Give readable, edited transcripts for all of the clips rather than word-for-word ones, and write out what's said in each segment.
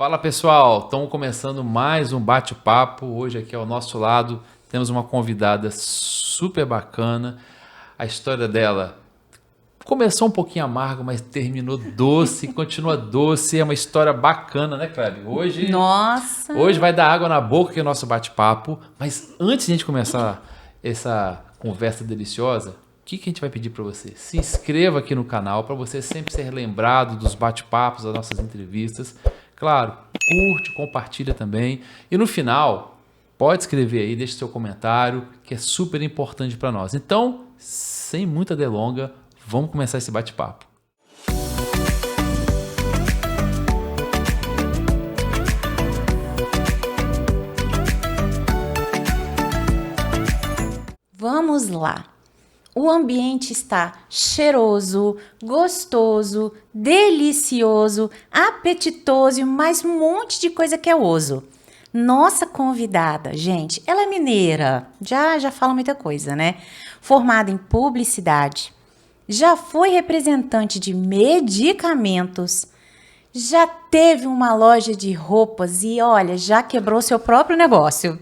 Fala pessoal, estamos começando mais um bate-papo. Hoje aqui ao nosso lado temos uma convidada super bacana. A história dela começou um pouquinho amargo, mas terminou doce, continua doce. É uma história bacana, né, Kleber? Nossa! Hoje vai dar água na boca que é o nosso bate-papo. Mas antes de a gente começar essa conversa deliciosa, o que a gente vai pedir para você? Se inscreva aqui no canal para você sempre ser lembrado dos bate-papos, das nossas entrevistas. Claro, curte, compartilha também. E no final, pode escrever aí, deixe seu comentário, que é super importante para nós. Então, sem muita delonga, vamos começar esse bate-papo. Vamos lá! O ambiente está cheiroso, gostoso, delicioso, apetitoso, mais um monte de coisa que é oso. Nossa convidada, gente, ela é mineira, já fala muita coisa, né? Formada em publicidade, já foi representante de medicamentos, já teve uma loja de roupas e, olha, já quebrou seu próprio negócio.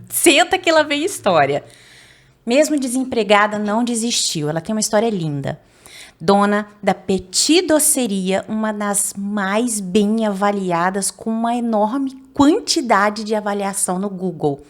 Senta que lá vem história. Mesmo desempregada, não desistiu. Ela tem uma história linda. Dona da Petit Doceria, uma das mais bem avaliadas, com uma enorme quantidade de avaliação no Google.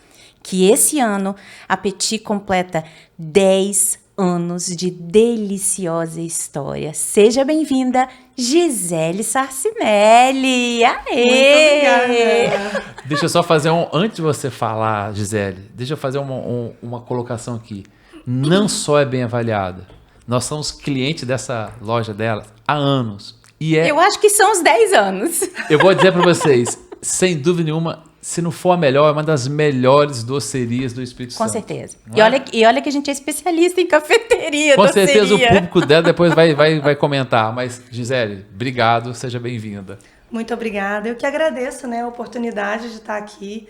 Que esse ano a Petit completa 10 anos de deliciosa história. Seja bem-vinda, Gisele Sarcinelli. Aê! Muito obrigada. Deixa eu só fazer antes de você falar, Gisele, deixa eu fazer uma colocação aqui. Não só é bem avaliada, nós somos clientes dessa loja dela há anos. E Eu acho que são uns 10 anos. eu vou dizer para vocês, sem dúvida nenhuma, se não for a melhor, é uma das melhores docerias do Espírito Com Santo. certeza. Não E olha que a gente é especialista em cafeteria, Com doceria. certeza o público dela depois vai comentar. Mas, Gisele, obrigado, seja bem-vinda. Muito obrigada. Eu que agradeço, né, a oportunidade de estar aqui.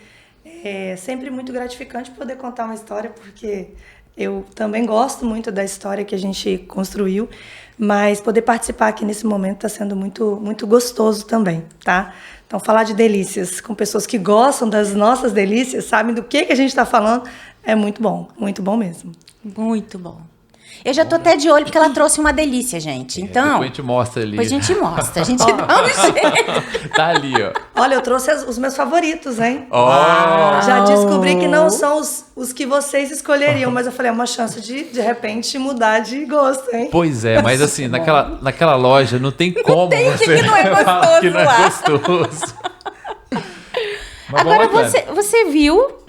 É sempre muito gratificante poder contar uma história, porque eu também gosto muito da história que a gente construiu, mas poder participar aqui nesse momento está sendo muito, muito gostoso também, tá? Então, falar de delícias com pessoas que gostam das nossas delícias, sabem do que a gente está falando, é muito bom mesmo. Muito bom. Eu já tô até de olho porque ela trouxe uma delícia, gente. Então, Depois a gente mostra ali. depois a gente mostra, a gente dá um jeito. Tá ali, ó. Olha, eu trouxe os meus favoritos, hein? Ó. Já descobri que não são os que vocês escolheriam, mas eu falei, é uma chance de repente, mudar de gosto, hein? Pois é, mas assim, naquela loja não tem como tem o que você que não é falar que não é gostoso lá. gostoso. Mas Agora, vamos lá, Kleber. você viu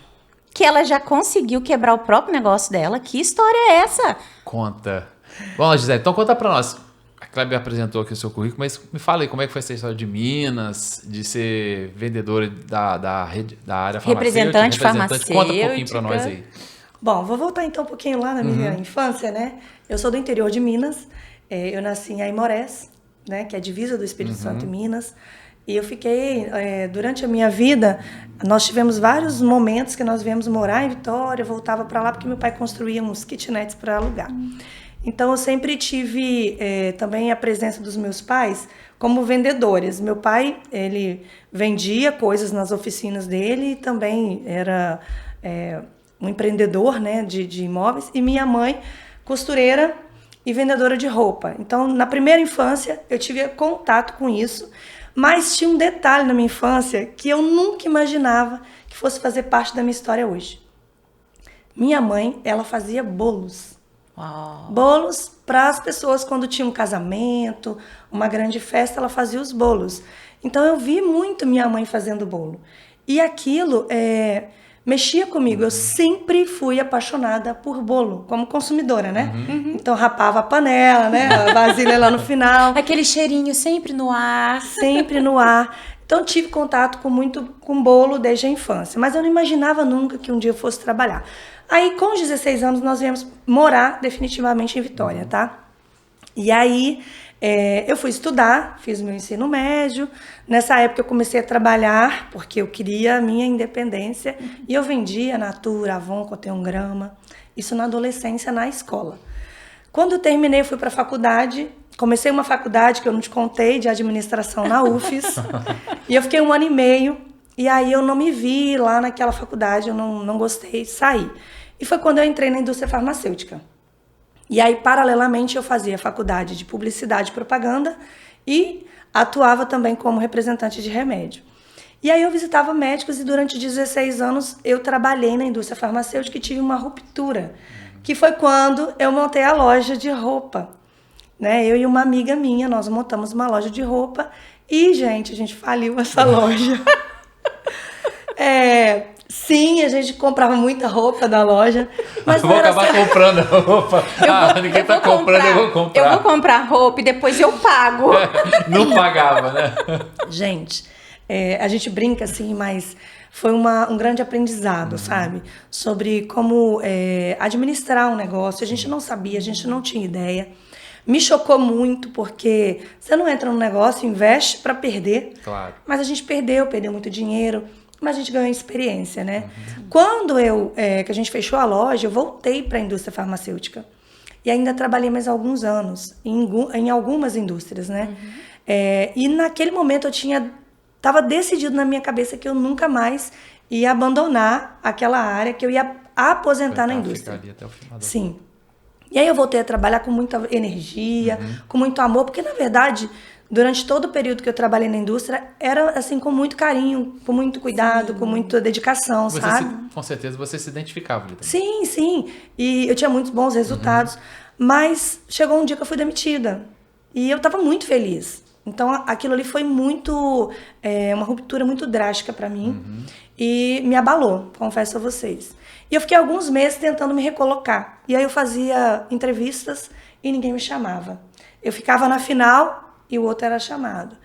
que ela já conseguiu quebrar o próprio negócio dela? Que história é essa? Conta. Vamos lá, Gisele, então conta pra nós. A Kleber apresentou aqui o seu currículo, mas me fala aí como é que foi essa história de Minas, de ser vendedora da área farmacêutica. Representante Conta um pouquinho pra nós aí. Bom, vou voltar então um pouquinho lá na minha infância, né? Eu sou do interior de Minas, eu nasci em Aimorés, né? Que é a divisa do Espírito Santo e Minas. E eu fiquei, durante a minha vida, nós tivemos vários momentos que nós viemos morar em Vitória, eu voltava para lá porque meu pai construía uns kitnets para alugar. Então, eu sempre tive também a presença dos meus pais como vendedores. Meu pai, ele vendia coisas nas oficinas dele e também era um empreendedor, né, de imóveis. E minha mãe, costureira e vendedora de roupa. Então, na primeira infância, eu tive contato com isso. Mas tinha um detalhe na minha infância que eu nunca imaginava que fosse fazer parte da minha história hoje. Minha mãe, ela fazia bolos. Uau. Bolos para as pessoas quando tinha um casamento, uma grande festa, ela fazia os bolos. Então eu vi muito minha mãe fazendo bolo. E aquilo mexia comigo. Eu sempre fui apaixonada por bolo, como consumidora, né? Então rapava a panela, né? A vasilha lá no final. Aquele cheirinho sempre no ar. Sempre no ar. Então tive contato com bolo desde a infância, mas eu não imaginava nunca que um dia eu fosse trabalhar. Aí com os 16 anos nós viemos morar definitivamente em Vitória, tá? E aí eu fui estudar, fiz meu ensino médio. Nessa época eu comecei a trabalhar porque eu queria a minha independência e eu vendia Natura, Avon, Cotém um Grama. Isso na adolescência, na escola. Quando eu terminei, eu fui para a faculdade, comecei uma faculdade que eu não te contei, de administração na UFES. E eu fiquei 1 ano e meio. E aí eu não me vi lá naquela faculdade, eu não gostei, saí. E foi quando eu entrei na indústria farmacêutica. E aí, paralelamente, eu fazia faculdade de publicidade e propaganda e atuava também como representante de remédio. E aí eu visitava médicos e durante 16 anos eu trabalhei na indústria farmacêutica e tive uma ruptura, que foi quando eu montei a loja de roupa. Né? Eu e uma amiga minha, nós montamos uma loja de roupa e, gente, a gente faliu essa loja. Sim, a gente comprava muita roupa da loja. Mas eu vou acabar comprando a roupa. Ninguém tá comprando, eu vou comprar. Eu vou comprar roupa e depois eu pago. Não pagava, né? Gente, a gente brinca assim, mas foi um grande aprendizado, sabe? Sobre como administrar um negócio. A gente não sabia, a gente não tinha ideia. Me chocou muito, porque você não entra num negócio, investe para perder. Claro. Mas a gente perdeu muito dinheiro. Mas a gente ganhou experiência, né? Quando que a gente fechou a loja, eu voltei para a indústria farmacêutica. E ainda trabalhei mais alguns anos em algumas indústrias, né? E naquele momento estava decidido na minha cabeça que eu nunca mais ia abandonar aquela área, que eu ia aposentar na indústria. Ali até o final. Sim. E aí eu voltei a trabalhar com muita energia, com muito amor, porque na verdade, durante todo o período que eu trabalhei na indústria, era assim com muito carinho, com muito cuidado, com muita dedicação, sabe? Com certeza você se identificava ali também. Sim, sim. E eu tinha muitos bons resultados, mas chegou um dia que eu fui demitida. E eu estava muito feliz. Então aquilo ali foi uma ruptura muito drástica para mim e me abalou, confesso a vocês. E eu fiquei alguns meses tentando me recolocar. E aí eu fazia entrevistas e ninguém me chamava. Eu ficava na final e o outro era chamado.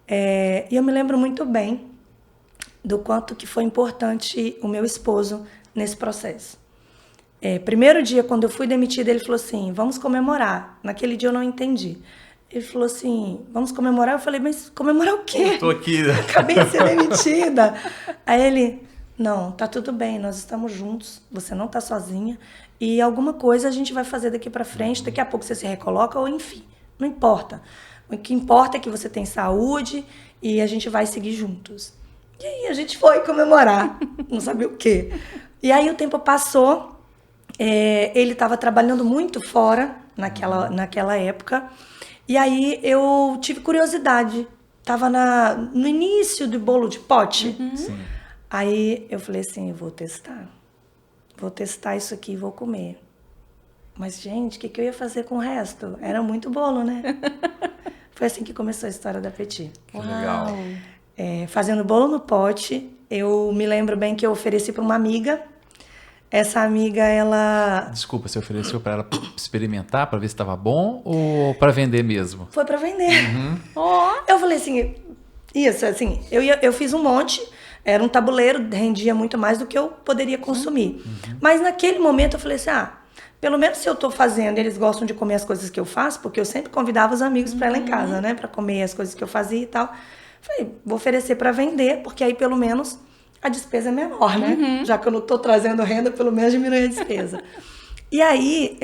E eu me lembro muito bem do quanto que foi importante o meu esposo nesse processo. Primeiro dia, quando eu fui demitida, ele falou assim, vamos comemorar. Naquele dia eu não entendi. Ele falou assim, vamos comemorar? Eu falei, mas comemorar o quê? Eu tô aqui. Acabei de ser demitida. Aí ele, não, tá tudo bem, nós estamos juntos, você não tá sozinha. E alguma coisa a gente vai fazer daqui pra frente, daqui a pouco você se recoloca, ou enfim, não importa. O que importa é que você tem saúde e a gente vai seguir juntos. E aí a gente foi comemorar, não sabia o quê. E aí o tempo passou, ele estava trabalhando muito fora naquela época, e aí eu tive curiosidade, estava no início do bolo de pote. Sim. Aí eu falei assim, vou testar isso aqui e vou comer. Mas, gente, o que eu ia fazer com o resto? Era muito bolo, né? Foi assim que começou a história da Petit. Que legal. Fazendo bolo no pote, eu me lembro bem que eu ofereci para uma amiga. Essa amiga, ela... Desculpa, você ofereceu para ela experimentar, para ver se estava bom ou para vender mesmo? Foi para vender. Eu falei assim, eu fiz um monte, era um tabuleiro, rendia muito mais do que eu poderia consumir. Mas naquele momento eu falei assim, pelo menos se eu tô fazendo, eles gostam de comer as coisas que eu faço, porque eu sempre convidava os amigos para ir lá em casa, né? Para comer as coisas que eu fazia e tal. Falei, vou oferecer para vender, porque aí pelo menos a despesa é menor, né? Já que eu não tô trazendo renda, pelo menos diminui a despesa. E aí,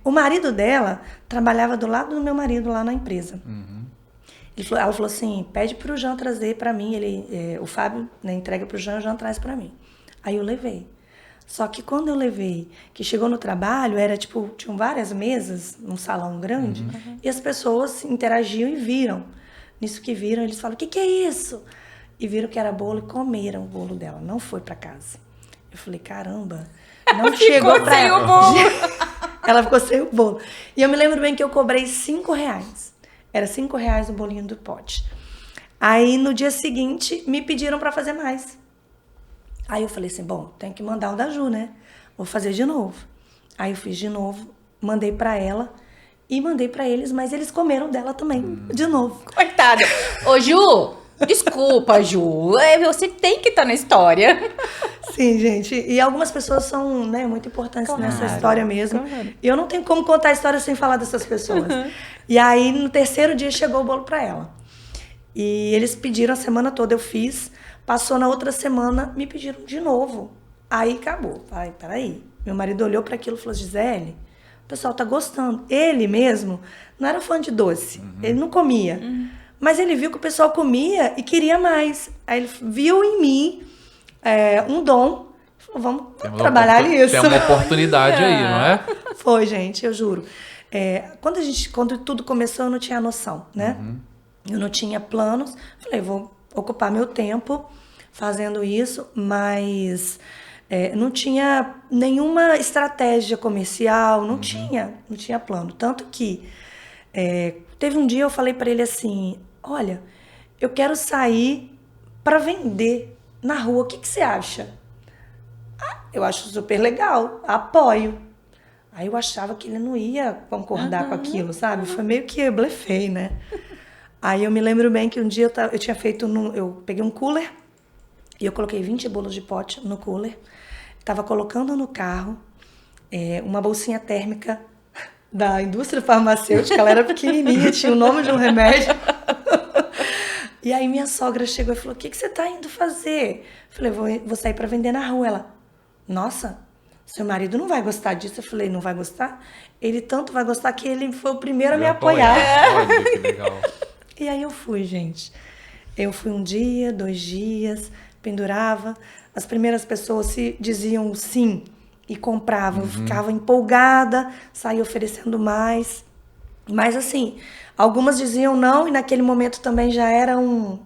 o marido dela trabalhava do lado do meu marido lá na empresa. Ela falou assim, pede pro Jean trazer para mim, o Fábio, né, entrega pro Jean, o Jean traz para mim. Aí eu levei. Só que quando eu levei, que chegou no trabalho, tinham várias mesas num salão grande, e as pessoas interagiam e viram. Nisso que viram, eles falaram, o que é isso? E viram que era bolo e comeram o bolo dela. Não foi para casa. Eu falei, caramba, não chegou para ela. Ficou sem o bolo. Ela ficou sem o bolo. E eu me lembro bem que eu cobrei R$5. Era R$5 o bolinho do pote. Aí, no dia seguinte, me pediram para fazer mais. Aí eu falei assim, bom, tenho que mandar o da Ju, né? Vou fazer de novo. Aí eu fiz de novo, mandei para ela e mandei para eles, mas eles comeram dela também, de novo. Coitada. Ô, Ju, desculpa, Ju. Você tem que estar na história. Sim, gente. E algumas pessoas são, né, muito importantes nessa história mesmo. Claro. E eu não tenho como contar a história sem falar dessas pessoas. E aí, no terceiro dia, chegou o bolo para ela. E eles pediram a semana toda, eu fiz. Passou na outra semana, me pediram de novo. Aí acabou. Ai, peraí. Meu marido olhou para aquilo e falou, Gisele, pessoal tá gostando. Ele mesmo não era fã de doce, ele não comia. Mas ele viu que o pessoal comia e queria mais. Aí ele viu em mim um dom. Falou, vamos trabalhar nisso. Tem uma oportunidade aí, não é? Foi, gente, eu juro. Quando tudo começou, eu não tinha noção, né? Eu não tinha planos. Falei, vou ocupar meu tempo fazendo isso, mas não tinha nenhuma estratégia comercial, não tinha plano. Tanto que teve um dia eu falei para ele assim, olha, eu quero sair para vender na rua, o que você acha? Eu acho super legal, apoio. Aí eu achava que ele não ia concordar com aquilo, sabe? Foi meio que eu blefei, né? Aí eu me lembro bem que um dia eu tinha feito, eu peguei um cooler e eu coloquei 20 bolos de pote no cooler. Tava colocando no carro uma bolsinha térmica da indústria farmacêutica, ela era pequenininha, tinha o nome de um remédio. E aí minha sogra chegou e falou, o que você tá indo fazer? Eu falei, vou sair para vender na rua. Ela, nossa, seu marido não vai gostar disso. Eu falei, não vai gostar? Ele tanto vai gostar que ele foi o primeiro a me apoiar. Olha que legal. E aí eu fui, gente. Eu fui 1 dia, 2 dias, pendurava. As primeiras pessoas se diziam sim e compravam. Eu ficava empolgada, saía oferecendo mais. Mas assim, algumas diziam não e naquele momento também já era um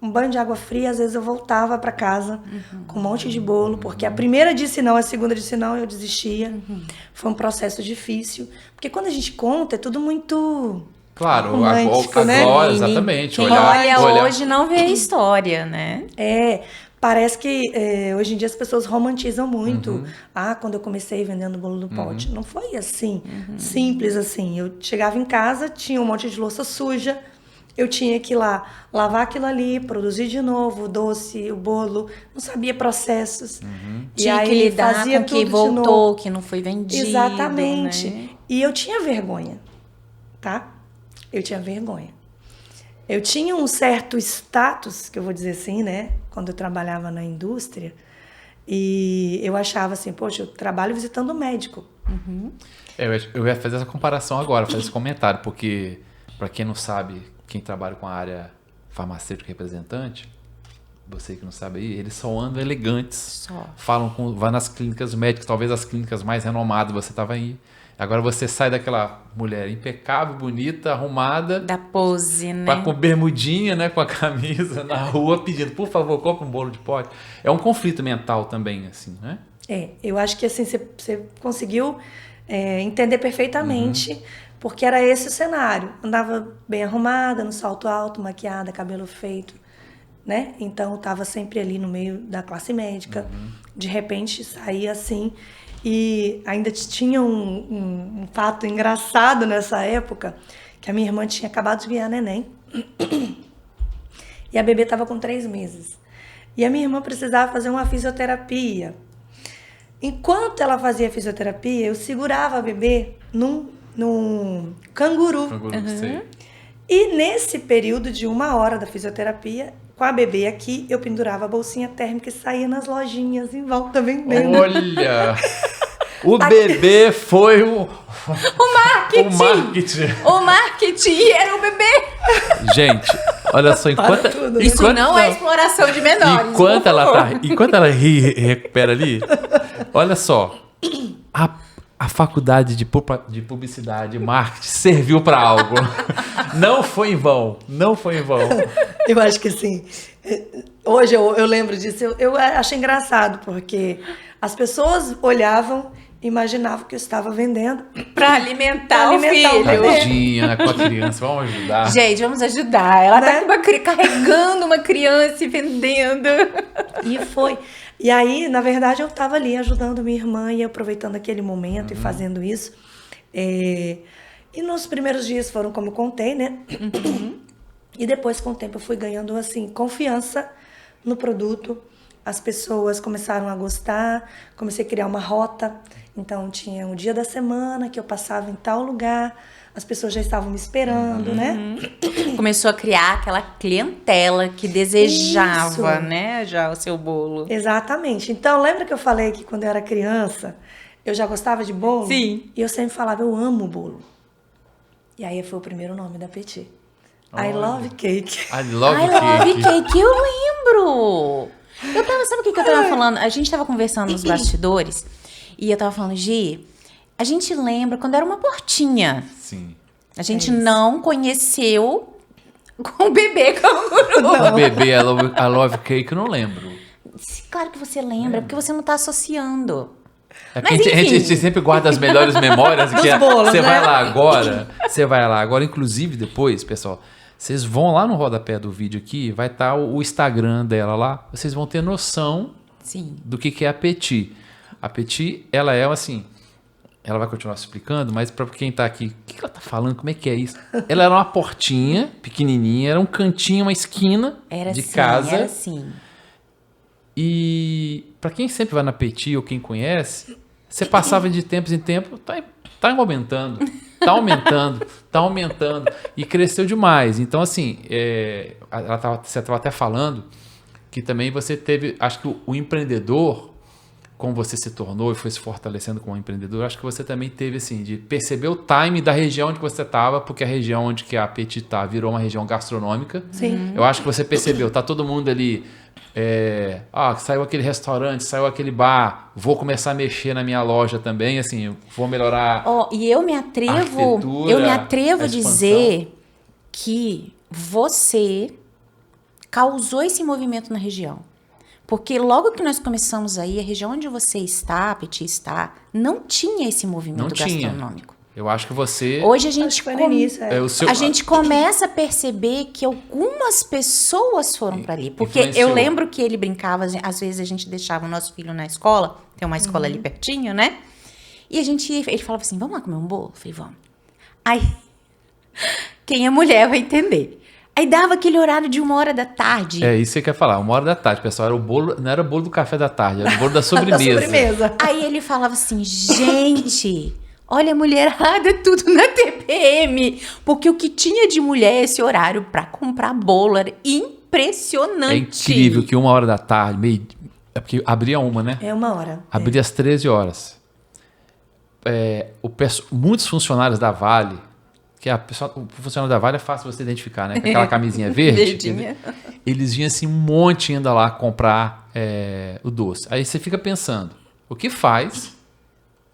banho de água fria. Às vezes eu voltava para casa com um monte de bolo, porque a primeira disse não, a segunda disse não, eu desistia. Foi um processo difícil, porque quando a gente conta é tudo muito... Claro, romântico, a né? glória, exatamente. Quem olha hoje não vê a história, né? Parece que hoje em dia as pessoas romantizam muito. Quando eu comecei vendendo bolo do pote. Não foi assim, simples assim. Eu chegava em casa, tinha um monte de louça suja, eu tinha que ir lá lavar aquilo ali, produzir de novo o doce, o bolo, não sabia processos. E Tinha aí que lidar fazia com tudo que de voltou, novo. que não foi vendido. Exatamente. Né? E eu tinha vergonha, tá? Eu tinha vergonha. Eu tinha um certo status, que eu vou dizer assim, né? Quando eu trabalhava na indústria. E eu achava assim, poxa, eu trabalho visitando o médico. Eu ia fazer essa comparação agora, fazer esse comentário, porque, para quem não sabe, quem trabalha com a área farmacêutica representante, você que não sabe aí, eles só andam elegantes. Só. Vai nas clínicas médicas, talvez as clínicas mais renomadas, você estava aí. Agora você sai daquela mulher impecável, bonita, arrumada. Da pose, né? Com bermudinha, né? Com a camisa na rua, pedindo, por favor, compre um bolo de pote. É um conflito mental também, assim, né? Eu acho que assim, você conseguiu entender perfeitamente, porque era esse o cenário. Andava bem arrumada, no salto alto, maquiada, cabelo feito, né? Então, eu estava sempre ali no meio da classe médica. De repente, saía assim. E ainda tinha um fato engraçado nessa época, que a minha irmã tinha acabado de ganhar neném. E a bebê estava com 3 meses. E a minha irmã precisava fazer uma fisioterapia. Enquanto ela fazia a fisioterapia, eu segurava a bebê num canguru. Sei. E nesse período de 1 hora da fisioterapia, com a bebê aqui, eu pendurava a bolsinha térmica e saía nas lojinhas em volta vendendo. Olha! O bebê foi o marketing! marketing. O marketing era o bebê! Gente, olha só, Isso não é exploração de menores. Enquanto ela ri e recupera ali, olha só, a faculdade de publicidade e marketing serviu para algo. Não foi em vão, não foi em vão. Eu acho que assim, hoje eu lembro disso, eu acho engraçado, porque as pessoas olhavam, imaginavam que eu estava vendendo para alimentar o filho. Tadinha, né, com a criança, vamos ajudar. Gente, vamos ajudar. Ela tá carregando uma criança e vendendo. E foi. E aí, na verdade, eu estava ali ajudando minha irmã e aproveitando aquele momento e fazendo isso. E nos primeiros dias foram como eu contei, né? E depois, com o tempo, eu fui ganhando, assim, confiança no produto. As pessoas começaram a gostar, comecei a criar uma rota. Então, tinha um dia da semana que eu passava em tal lugar, as pessoas já estavam me esperando, né? Começou a criar aquela clientela que desejava, Isso. né, já o seu bolo. Exatamente. Então, lembra que eu falei que quando eu era criança, eu já gostava de bolo. Sim. E eu sempre falava, eu amo bolo. E aí foi o primeiro nome da Petit. I love cake. I love I cake. love cake, eu lembro. Sabe o que eu tava falando? A gente tava conversando nos bastidores e eu tava falando, Gi, a gente lembra quando era uma portinha. Sim. A gente não conheceu com o bebê canguru. O bebê I love cake, eu não lembro. Claro que você lembra, porque você não tá associando. É porque a gente sempre guarda as melhores memórias. Dos que bolos, você né? vai lá agora. Você vai lá agora, inclusive depois, pessoal. Vocês vão lá no rodapé do vídeo aqui, vai estar o Instagram dela lá. Vocês vão ter noção Sim. do que é a Petit. A Petit, ela é assim... Ela vai continuar se explicando, mas para quem tá aqui, o que ela tá falando? Como é que é isso? Ela era uma portinha pequenininha, era um cantinho, uma esquina de casa. Era assim. E para quem sempre vai na Petit ou quem conhece, você passava de tempos em tempos, tá aumentando, tá aumentando, tá aumentando. E cresceu demais. Então, assim, você estava até falando que também você teve, acho que o empreendedor, como você se tornou e foi se fortalecendo como empreendedor, acho que você também teve, assim, de perceber o time da região onde você estava, porque a região onde que a Petit tá virou uma região gastronômica. Sim. Eu acho que você percebeu, tá todo mundo ali... saiu aquele restaurante, saiu aquele bar, vou começar a mexer na minha loja também, assim, vou melhorar. E eu me atrevo a dizer que você causou esse movimento na região. Porque logo que nós começamos aí, a região onde você está, a Petit está, não tinha esse movimento gastronômico. Eu acho que você... Hoje a gente, a gente começa a perceber que algumas pessoas foram para ali. Porque influenciou. eu lembro que ele brincava, às vezes a gente deixava o nosso filho na escola, tem uma escola ali pertinho, né? E ele falava assim, vamos lá comer um bolo? Eu falei, vamos. Aí, quem é mulher vai entender. Aí dava aquele horário de 1h da tarde. É isso que você quer falar, 1h da tarde, pessoal. Era o bolo, não era o bolo do café da tarde, era o bolo da sobremesa. Aí ele falava assim, gente... Olha, a mulherada, tudo na TPM. Porque o que tinha de mulher esse horário para comprar bolo era impressionante. É incrível que 1h da tarde, é porque abria 1h, né? É 1h. Abria às 13 horas. Muitos funcionários da Vale, o funcionário da Vale é fácil você identificar, né? Com aquela camisinha verde. Eles vinham assim um monte ainda lá comprar o doce. Aí você fica pensando, o que faz...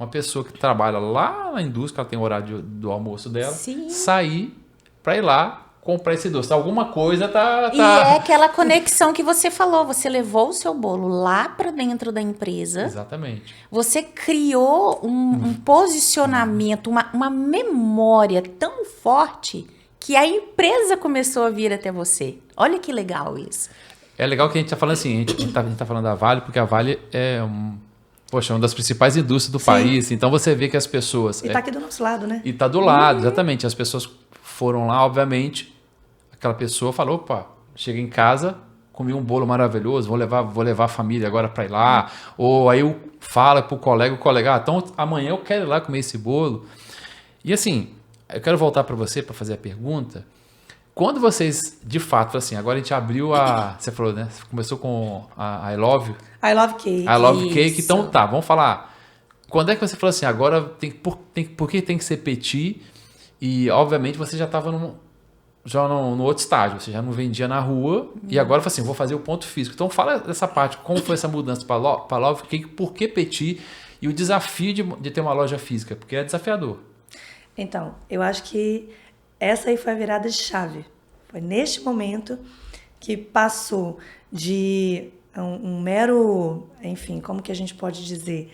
Uma pessoa que trabalha lá na indústria, ela tem o horário do almoço dela, sair para ir lá comprar esse doce. Alguma coisa tá... E é aquela conexão que você falou. Você levou o seu bolo lá para dentro da empresa. Exatamente. Você criou um posicionamento, uma memória tão forte que a empresa começou a vir até você. Olha que legal isso. É legal que a gente tá falando assim, a gente tá falando da Vale, porque a Vale é uma das principais indústrias do país. Então você vê que as pessoas... E tá aqui do nosso lado, né? E tá do lado, exatamente. As pessoas foram lá, obviamente, aquela pessoa falou, opa, chega em casa, comi um bolo maravilhoso, vou levar a família agora para ir lá. Ou aí fala pro colega, então amanhã eu quero ir lá comer esse bolo. E assim, eu quero voltar para você para fazer a pergunta. Quando vocês, de fato, assim, agora a gente abriu você falou, né? Você começou com a I Love Cake. I Love Cake. Então tá, vamos falar. Quando é que você falou assim, agora por que tem que ser Petit? E obviamente você já estava no outro estágio, você já não vendia na rua. E agora assim, vou fazer o ponto físico. Então fala dessa parte, como foi essa mudança para Love Cake, por que Petit? E o desafio de ter uma loja física, porque é desafiador. Então, eu acho que essa aí foi a virada de chave. Foi neste momento que passou de um mero, enfim, como que a gente pode dizer?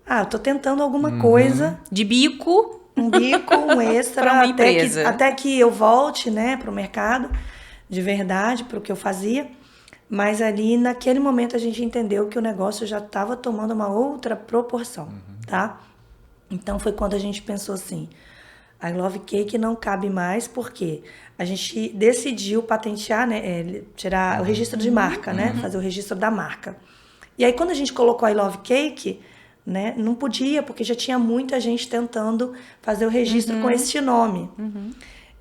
Eu tô tentando alguma coisa. De bico. Um bico, um extra. Para uma empresa. Até que eu volte, né, para o mercado, de verdade, para o que eu fazia. Mas ali, naquele momento, a gente entendeu que o negócio já estava tomando uma outra proporção, tá? Então, foi quando a gente pensou assim... A I Love Cake não cabe mais porque a gente decidiu patentear, né, tirar o registro de marca, né, fazer o registro da marca. E aí, quando a gente colocou a I Love Cake, né, não podia, porque já tinha muita gente tentando fazer o registro com este nome.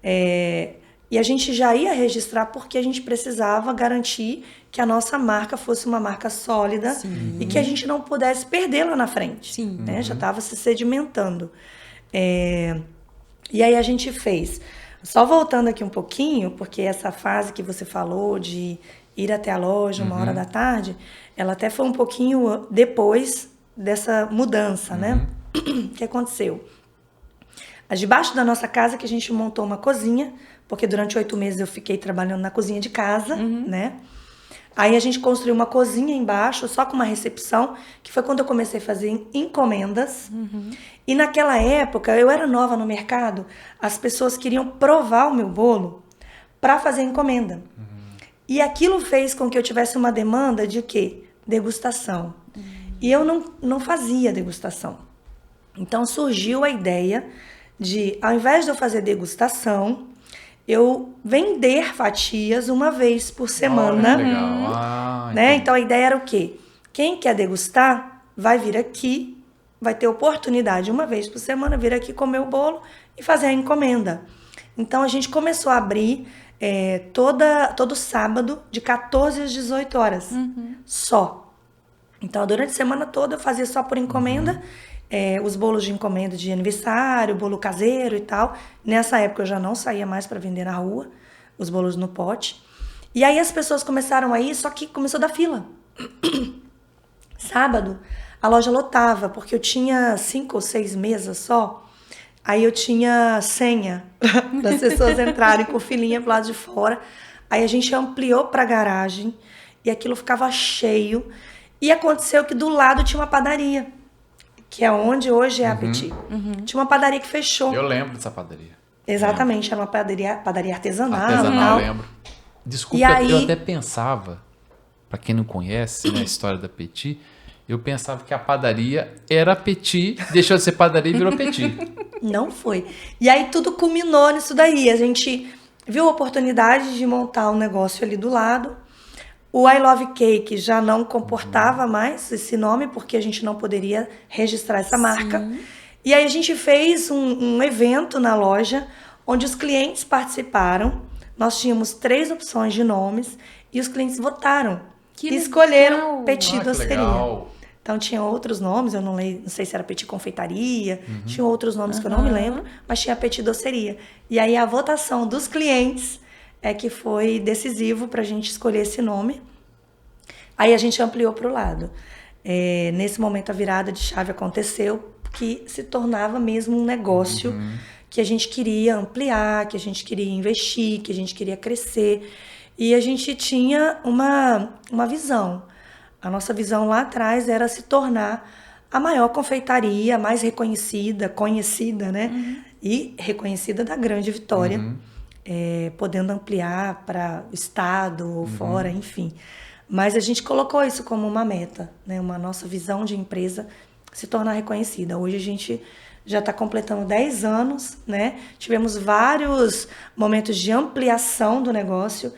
E a gente já ia registrar porque a gente precisava garantir que a nossa marca fosse uma marca sólida e que a gente não pudesse perder lá na frente. Sim. Né? Já estava se sedimentando. E aí a gente fez. Só voltando aqui um pouquinho, porque essa fase que você falou de ir até a loja 1h da tarde, ela até foi um pouquinho depois dessa mudança, né? O que aconteceu? Debaixo da nossa casa que a gente montou uma cozinha, porque durante 8 meses eu fiquei trabalhando na cozinha de casa, né? Aí a gente construiu uma cozinha embaixo, só com uma recepção, que foi quando eu comecei a fazer encomendas. E naquela época, eu era nova no mercado, as pessoas queriam provar o meu bolo para fazer encomenda. E aquilo fez com que eu tivesse uma demanda de o quê? Degustação. E eu não fazia degustação. Então surgiu a ideia de, ao invés de eu fazer degustação, eu vender fatias uma vez por semana. Legal. Né? Então a ideia era o quê? Quem quer degustar vai vir aqui, vai ter oportunidade uma vez por semana, vir aqui comer o bolo e fazer a encomenda. Então a gente começou a abrir todo sábado, de 14 às 18 horas. Só. Então durante a semana toda eu fazia só por encomenda. Os bolos de encomenda de aniversário, bolo caseiro e tal. Nessa época eu já não saía mais para vender na rua, os bolos no pote. E aí as pessoas começaram a ir, só que começou a dar fila. Sábado, a loja lotava, porque eu tinha 5 ou 6 mesas só. Aí eu tinha senha para as pessoas entrarem com filinha pro lado de fora. Aí a gente ampliou para a garagem e aquilo ficava cheio. E aconteceu que do lado tinha uma padaria, que é onde hoje é a Petit. Tinha uma padaria que fechou. Eu lembro dessa padaria. Exatamente, era uma padaria artesanal. Artesanal, eu lembro. Desculpa, E aí... eu até pensava, para quem não conhece, né, a história da Petit, eu pensava que a padaria era Petit, deixou de ser padaria e virou Petit. Não foi. E aí tudo culminou nisso daí. A gente viu a oportunidade de montar um negócio ali do lado. O I Love Cake já não comportava mais esse nome, porque a gente não poderia registrar essa marca. E aí a gente fez um evento na loja, onde os clientes participaram. Nós tínhamos 3 opções de nomes e os clientes votaram. Que e escolheram legal. Petit Doceria. Legal. Então tinha outros nomes, eu não sei se era Petit Confeitaria, tinha outros nomes que eu não me lembro, mas tinha Petit Doceria. E aí a votação dos clientes é que foi decisivo para a gente escolher esse nome. Aí a gente ampliou para o lado. Nesse momento a virada de chave aconteceu, que se tornava mesmo um negócio que a gente queria ampliar, que a gente queria investir, que a gente queria crescer. E a gente tinha uma visão. A nossa visão lá atrás era se tornar a maior confeitaria, a mais reconhecida, conhecida, né? E reconhecida da Grande Vitória, podendo ampliar para o estado ou fora, enfim. Mas a gente colocou isso como uma meta, né? Uma nossa visão de empresa se tornar reconhecida. Hoje a gente já está completando 10 anos, né? Tivemos vários momentos de ampliação do negócio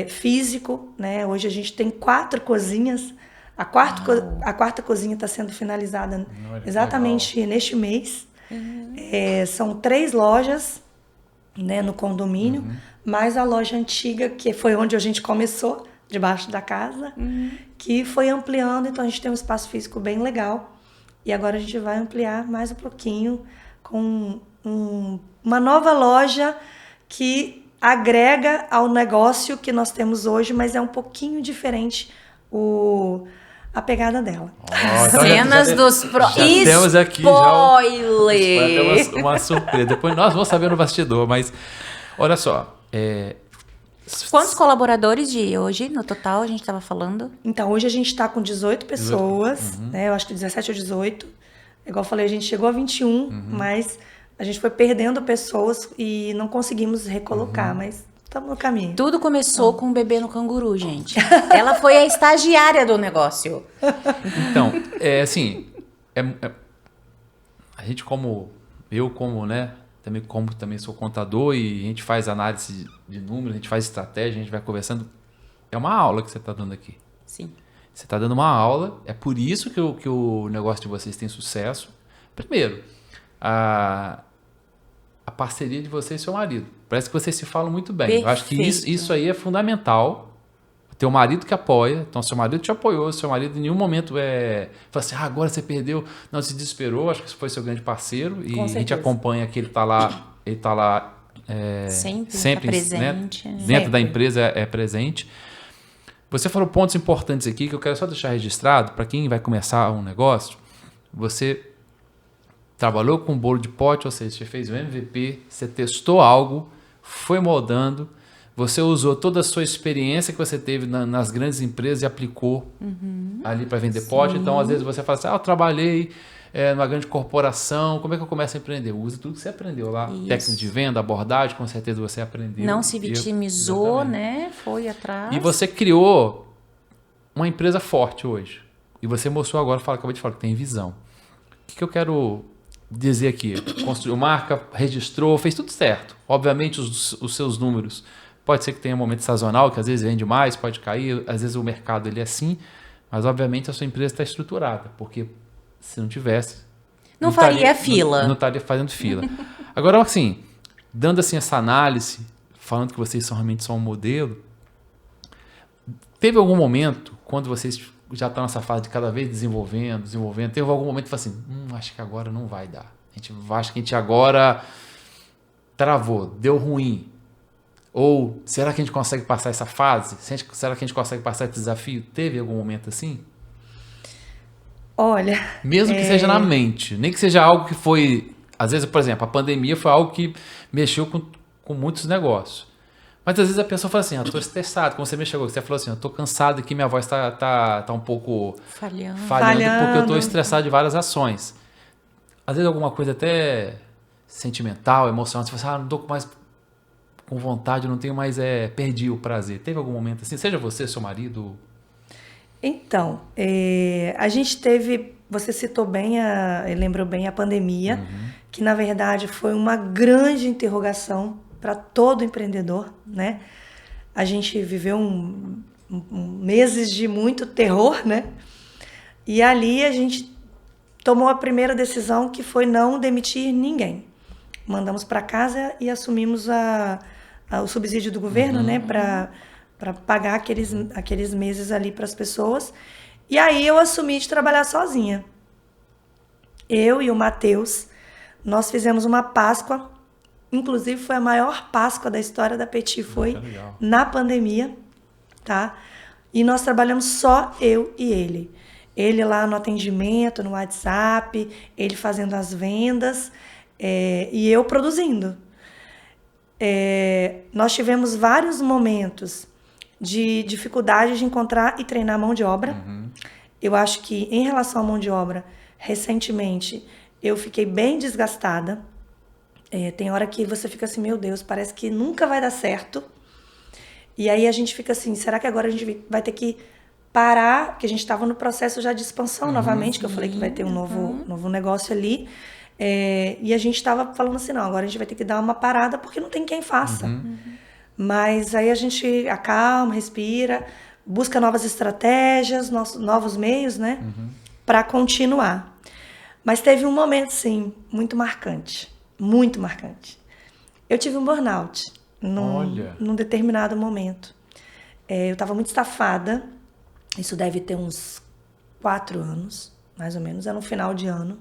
físico, né? Hoje a gente tem 4 cozinhas. A quarta cozinha está sendo finalizada exatamente neste mês. São 3 lojas, né, no condomínio, mais a loja antiga, que foi onde a gente começou, debaixo da casa, que foi ampliando. Então a gente tem um espaço físico bem legal. E agora a gente vai ampliar mais um pouquinho com uma nova loja que agrega ao negócio que nós temos hoje, mas é um pouquinho diferente a pegada dela. Cenas dos temos aqui spoiler! uma surpresa. Depois nós vamos saber no bastidor, mas olha só. Quantos colaboradores de hoje, no total, a gente estava falando? Então, hoje a gente está com 18 pessoas, né? Eu acho que 17 ou 18. Igual eu falei, a gente chegou a 21, mas a gente foi perdendo pessoas e não conseguimos recolocar, mas estamos no caminho. Tudo começou com um bebê no canguru, gente. Ela foi a estagiária do negócio. Então, a gente né? Também sou contador e a gente faz análise de números, a gente faz estratégia, a gente vai conversando. É uma aula que você está dando aqui. Sim. Você está dando uma aula, é por isso que o negócio de vocês tem sucesso. Primeiro, a parceria de você e seu marido. Parece que vocês se falam muito bem. Perfeito. Eu acho que isso aí é fundamental. teu marido que apoia, então seu marido te apoiou, seu marido em nenhum momento fala assim, agora você perdeu, não, se desesperou, acho que isso foi seu grande parceiro, e a gente acompanha que ele tá lá sempre presente. Né? Dentro da empresa é presente. Você falou pontos importantes aqui que eu quero só deixar registrado para quem vai começar um negócio. Você trabalhou com bolo de pote, ou seja, você fez o MVP, você testou algo, foi moldando, você usou toda a sua experiência que você teve nas grandes empresas e aplicou ali para vender pote. Então, às vezes você fala assim, eu trabalhei numa grande corporação, como é que eu começo a empreender? Usa tudo que você aprendeu lá. Isso. Técnica de venda, abordagem, com certeza você aprendeu. Não se vitimizou, né? Foi atrás. E você criou uma empresa forte hoje. E você mostrou agora, acabei de falar que tem visão. O que eu quero dizer aqui? Construiu marca, registrou, fez tudo certo. Obviamente os seus números, pode ser que tenha um momento sazonal, que às vezes vende mais, pode cair, às vezes o mercado ele é assim, mas obviamente a sua empresa está estruturada, porque se não tivesse... Não faria fila. Não estaria fazendo fila. Agora, assim, dando assim essa análise, falando que vocês realmente são um modelo, teve algum momento, quando vocês já estão nessa fase de cada vez desenvolvendo, teve algum momento que falou assim, acho que agora não vai dar. Acho que a gente agora travou, deu ruim. Ou será que a gente consegue passar essa fase? Será que a gente consegue passar esse desafio? Teve algum momento assim? Olha... Mesmo que seja na mente, nem que seja algo que foi... Às vezes, por exemplo, a pandemia foi algo que mexeu com muitos negócios. Mas às vezes a pessoa fala assim, eu estou estressado, como você me chegou, você falou assim, eu estou cansado aqui, minha voz está um pouco falhando porque eu estou estressado de várias ações. Às vezes alguma coisa até sentimental, emocional, você fala assim, não estou mais com vontade, não tenho mais, perdi o prazer. Teve algum momento assim, seja você, seu marido? Então, a gente teve, você citou bem, lembrou bem a pandemia, que na verdade foi uma grande interrogação para todo empreendedor, né? A gente viveu meses de muito terror, né? E ali a gente tomou a primeira decisão, que foi não demitir ninguém. Mandamos para casa e assumimos o subsídio do governo, né? Para pagar aqueles meses ali para as pessoas. E aí eu assumi de trabalhar sozinha. Eu e o Matheus, nós fizemos uma Páscoa. Inclusive, foi a maior Páscoa da história da Petit, foi na pandemia, tá? E nós trabalhamos só eu e ele. Ele lá no atendimento, no WhatsApp, ele fazendo as vendas, e eu produzindo. Nós tivemos vários momentos de dificuldade de encontrar e treinar mão de obra. Eu acho que, em relação à mão de obra, recentemente, eu fiquei bem desgastada. Tem hora que você fica assim, meu Deus, parece que nunca vai dar certo. E aí a gente fica assim, será que agora a gente vai ter que parar? Porque a gente estava no processo já de expansão novamente, que eu falei que vai ter um novo negócio ali. E a gente estava falando assim, não, agora a gente vai ter que dar uma parada porque não tem quem faça. Mas aí a gente acalma, respira, busca novas estratégias, novos meios, né? Para continuar. Mas teve um momento, sim, muito marcante. Muito marcante. Eu tive um burnout num determinado momento. Eu estava muito estafada. Isso deve ter uns 4 anos, mais ou menos. Era no final de ano.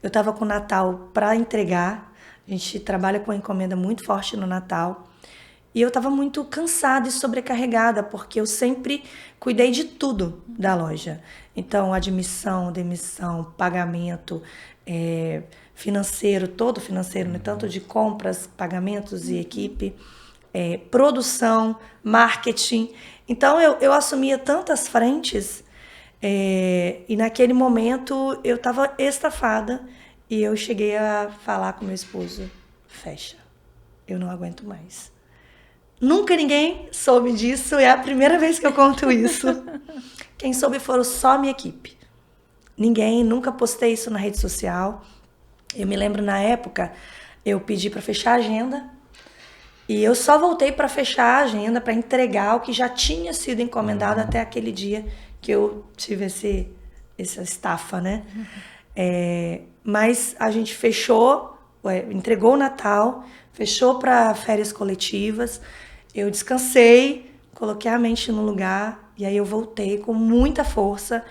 Eu estava com o Natal para entregar. A gente trabalha com uma encomenda muito forte no Natal. E eu estava muito cansada e sobrecarregada, porque eu sempre cuidei de tudo da loja. Então, admissão, demissão, pagamento, financeiro, todo financeiro, né? Tanto de compras, pagamentos e equipe, produção, marketing. Então, eu assumia tantas frentes e naquele momento eu estava estafada e eu cheguei a falar com meu esposo, fecha, eu não aguento mais. Nunca ninguém soube disso, é a primeira vez que eu conto isso. Quem soube foram só minha equipe. Ninguém, nunca postei isso na rede social. Eu me lembro, na época, eu pedi para fechar a agenda e eu só voltei para fechar a agenda, para entregar o que já tinha sido encomendado até aquele dia que eu tive essa estafa, né? Mas a gente fechou, entregou o Natal, fechou para férias coletivas, eu descansei, coloquei a mente no lugar e aí eu voltei com muita força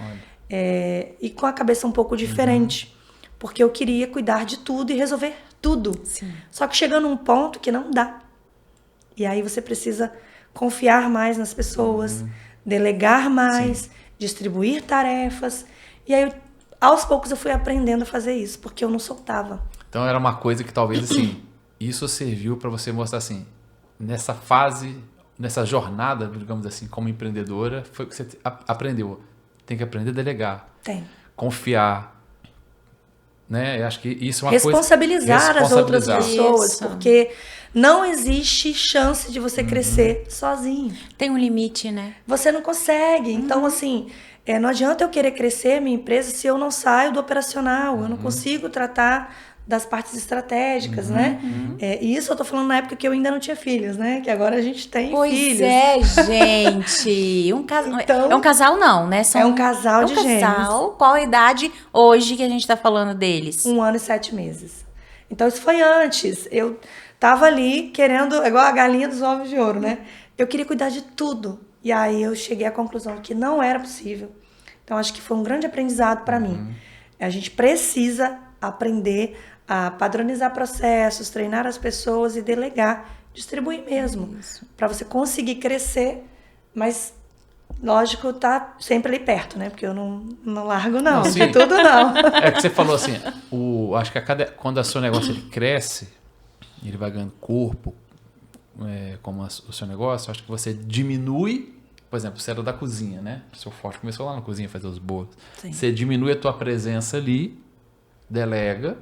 e com a cabeça um pouco diferente. Porque eu queria cuidar de tudo e resolver tudo. Sim. Só que chega num ponto que não dá. E aí você precisa confiar mais nas pessoas, delegar mais, distribuir tarefas. E aí, aos poucos, eu fui aprendendo a fazer isso, porque eu não soltava. Então era uma coisa que talvez assim, isso serviu para você mostrar assim, nessa fase, nessa jornada, digamos assim, como empreendedora, foi o que você aprendeu. Tem que aprender a delegar, Tem. confiar, né? Eu acho que isso é uma Responsabilizar coisa... as outras pessoas, Isso. porque não existe chance de você crescer sozinho. Tem um limite, né? Você não consegue. Então, assim, não adianta eu querer crescer minha empresa se eu não saio do operacional. Eu não consigo tratar das partes estratégicas, né? E isso eu tô falando na época que eu ainda não tinha filhos, né? Que agora a gente tem Pois filhos. é, gente. Então, é um casal não, né? é um casal de gêmeos. casal. Qual a idade hoje que a gente tá falando deles? 1 ano e 7 meses. Então, isso foi antes. Eu tava ali querendo, igual a galinha dos ovos de ouro, né? Eu queria cuidar de tudo. E aí eu cheguei à conclusão que não era possível. Então, acho que foi um grande aprendizado para mim. A gente precisa aprender a padronizar processos, treinar as pessoas e delegar, distribuir mesmo, para você conseguir crescer, mas lógico, tá sempre ali perto, né? Porque eu não largo não, Não, de sim. tudo não. É que você falou assim, acho que quando o seu negócio ele cresce, ele vai ganhando corpo, como o seu negócio, acho que você diminui, por exemplo, você era da cozinha, né? O seu forte começou lá na cozinha a fazer os bolos. Sim. Você diminui a tua presença ali, delega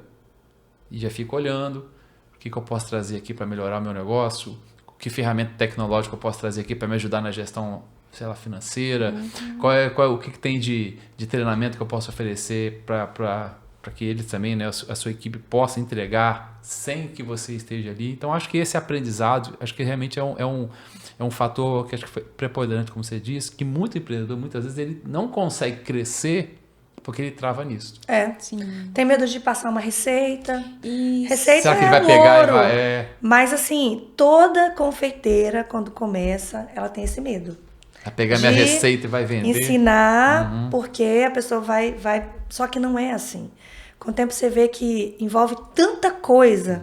e já fica olhando o que eu posso trazer aqui para melhorar o meu negócio, que ferramenta tecnológica eu posso trazer aqui para me ajudar na gestão, sei lá, financeira, o que tem de treinamento que eu posso oferecer para que eles também, né, a sua equipe possa entregar sem que você esteja ali. Então, acho que esse aprendizado, acho que realmente é um fator que acho que foi preponderante, como você disse, que muito empreendedor, muitas vezes, ele não consegue crescer porque ele trava nisso. Sim. Tem medo de passar uma receita. Isso. Receita Será que ele é vai pegar ouro. e vai... Mas assim, toda confeiteira, quando começa, ela tem esse medo. Vai pegar minha De receita e vai vender? ensinar, porque a pessoa vai... Só que não é assim. Com o tempo você vê que envolve tanta coisa.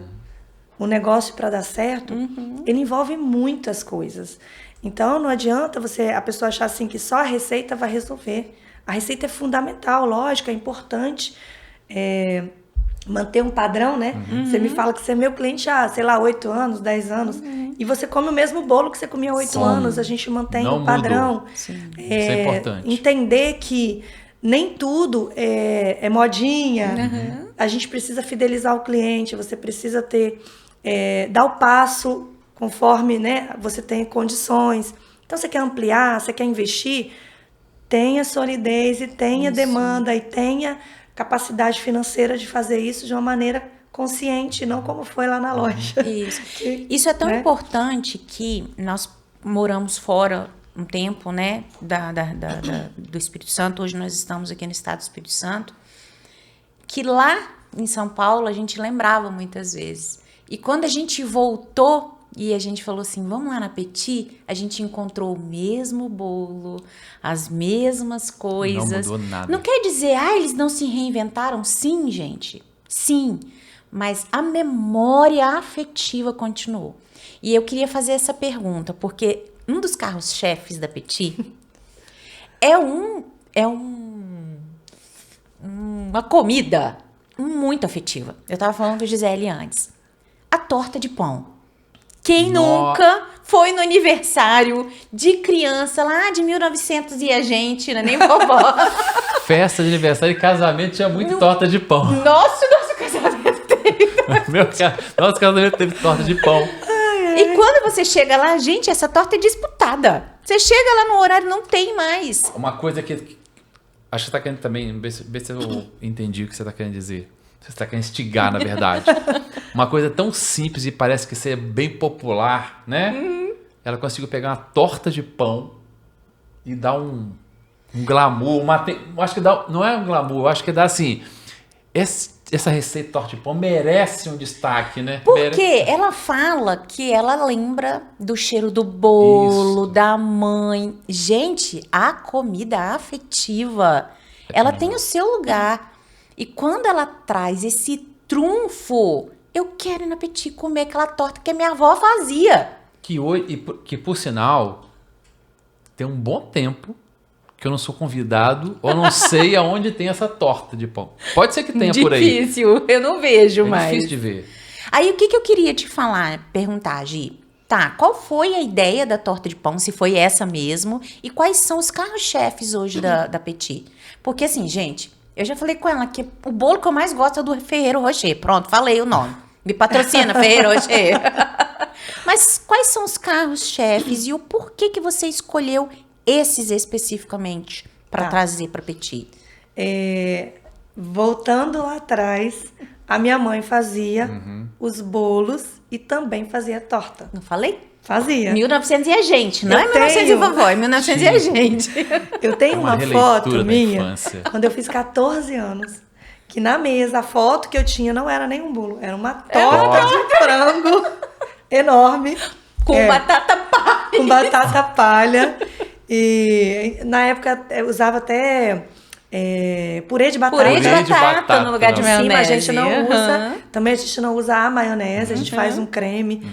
O negócio para dar certo, ele envolve muitas coisas. Então não adianta a pessoa achar assim que só a receita vai resolver. A receita é fundamental, lógico, é importante manter um padrão, né? Você me fala que você é meu cliente há, sei lá, 8 anos, 10 anos, e você come o mesmo bolo que você comia há 8 anos, a gente mantém Não o padrão. mudou. Isso é importante. Entender que nem tudo é modinha, a gente precisa fidelizar o cliente, você precisa dar o passo conforme, né, você tem condições. Então, você quer ampliar, você quer investir, tenha solidez e tenha demanda e tenha capacidade financeira de fazer isso de uma maneira consciente, não como foi lá na loja. Isso. Isso é tão né? importante que nós moramos fora um tempo, né, do Espírito Santo. Hoje nós estamos aqui no estado do Espírito Santo, que lá em São Paulo a gente lembrava muitas vezes. E quando a gente voltou e a gente falou assim, vamos lá na Petit, a gente encontrou o mesmo bolo, as mesmas coisas. Não mudou nada. Não quer dizer, eles não se reinventaram? Sim, gente, sim. Mas a memória afetiva continuou. E eu queria fazer essa pergunta, porque um dos carros-chefes da Petit uma comida muito afetiva. Eu estava falando com a Gisele antes. A torta de pão. Quem nunca foi no aniversário de criança lá de 1900 e a gente, não é nem vovó. Festa de aniversário e casamento tinha muito torta de pão. Nosso casamento teve. Nosso casamento teve torta de pão. E quando você chega lá, gente, essa torta é disputada. Você chega lá no horário, não tem mais. Uma coisa que acho que você está querendo também, ver se eu entendi o que você está querendo dizer. Você está querendo instigar, na verdade. Uma coisa tão simples e parece que isso é bem popular, né? Ela conseguiu pegar uma torta de pão e dar um glamour. Acho que não é um glamour, acho que dá assim... essa receita de torta de pão merece um destaque, né? Porque ela fala que ela lembra do cheiro do bolo, Isso. da mãe. Gente, a comida afetiva, ela tem o seu lugar. E quando ela traz esse trunfo, eu quero ir na Petit comer aquela torta que a minha avó fazia. Que por sinal, tem um bom tempo que eu não sou convidado ou não sei aonde tem essa torta de pão. Pode ser que tenha por aí. Difícil, eu não vejo É mais. difícil de ver. Aí, o que eu queria te perguntar, Gi? Tá, qual foi a ideia da torta de pão, se foi essa mesmo? E quais são os carros-chefes hoje da Petit? Porque assim, gente, eu já falei com ela que o bolo que eu mais gosto é do Ferreiro Rocher. Pronto, falei o nome. Me patrocina, Ferreiro Rocher. Mas quais são os carros-chefes e o porquê que você escolheu esses especificamente para trazer para Petit? Voltando lá atrás, a minha mãe fazia os bolos e também fazia torta. Não falei? Fazia. 1900 e a gente, não Eu é 1900 e tenho. vovó, é 1900 e a gente. Eu tenho uma releitura foto da minha, infância. quando eu fiz 14 anos, que na mesa, a foto que eu tinha não era nem um bolo, era uma torta de frango enorme. Com batata palha. Com batata palha. E na época eu usava até purê de batata. Purê de Purê de batata batata, no lugar de não. Em cima maionese. a gente não usa. Aham. Também a gente não usa a maionese, a gente faz um creme.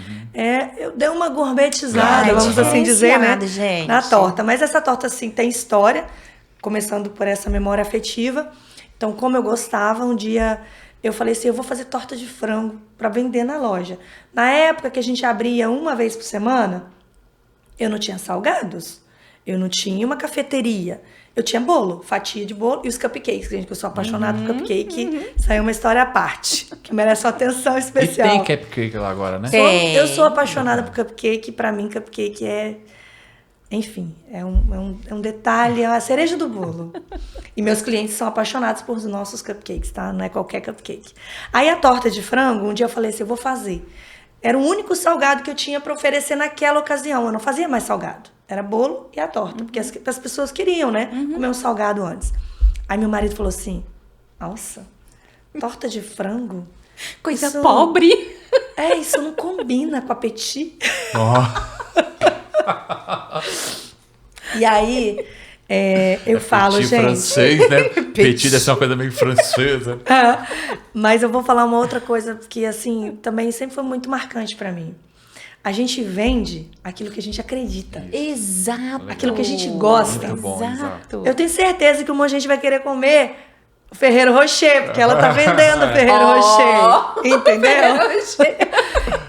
Eu dei uma gourmetizada, Ai, vamos assim dizer, né? diferenciada, gente. Na torta. Mas essa torta, assim, tem história, começando por essa memória afetiva. Então, como eu gostava, um dia eu falei assim, eu vou fazer torta de frango para vender na loja. Na época que a gente abria uma vez por semana, eu não tinha salgados, eu não tinha uma cafeteria. Eu tinha bolo, fatia de bolo e os cupcakes, gente, que eu sou apaixonada por cupcake. Saiu uma história à parte, que merece uma atenção E especial. tem cupcake lá agora, né? Tem. Eu sou apaixonada por cupcake, pra mim cupcake é... Enfim, é um detalhe, é a cereja do bolo. E meus clientes são apaixonados por os nossos cupcakes, tá? Não é qualquer cupcake. Aí a torta de frango, um dia eu falei assim, eu vou fazer. Era o único salgado que eu tinha para oferecer naquela ocasião. Eu não fazia mais salgado. Era bolo e a torta, porque as pessoas queriam, né? Comer um salgado antes. Aí meu marido falou assim, nossa, torta de frango? Coisa Isso- pobre. Isso não combina com a Petit. E aí, eu falo, Petit gente... francês, né? Petit deve ser uma coisa meio francesa. Mas eu vou falar uma outra coisa que, assim, também sempre foi muito marcante pra mim. A gente vende aquilo que a gente acredita. Exato. Aquilo que a gente gosta. Muito bom, Exato. Eu tenho certeza que um monte de gente vai querer comer o Ferreiro Rocher, porque ela tá vendendo o Ferreiro Rocher. Entendeu?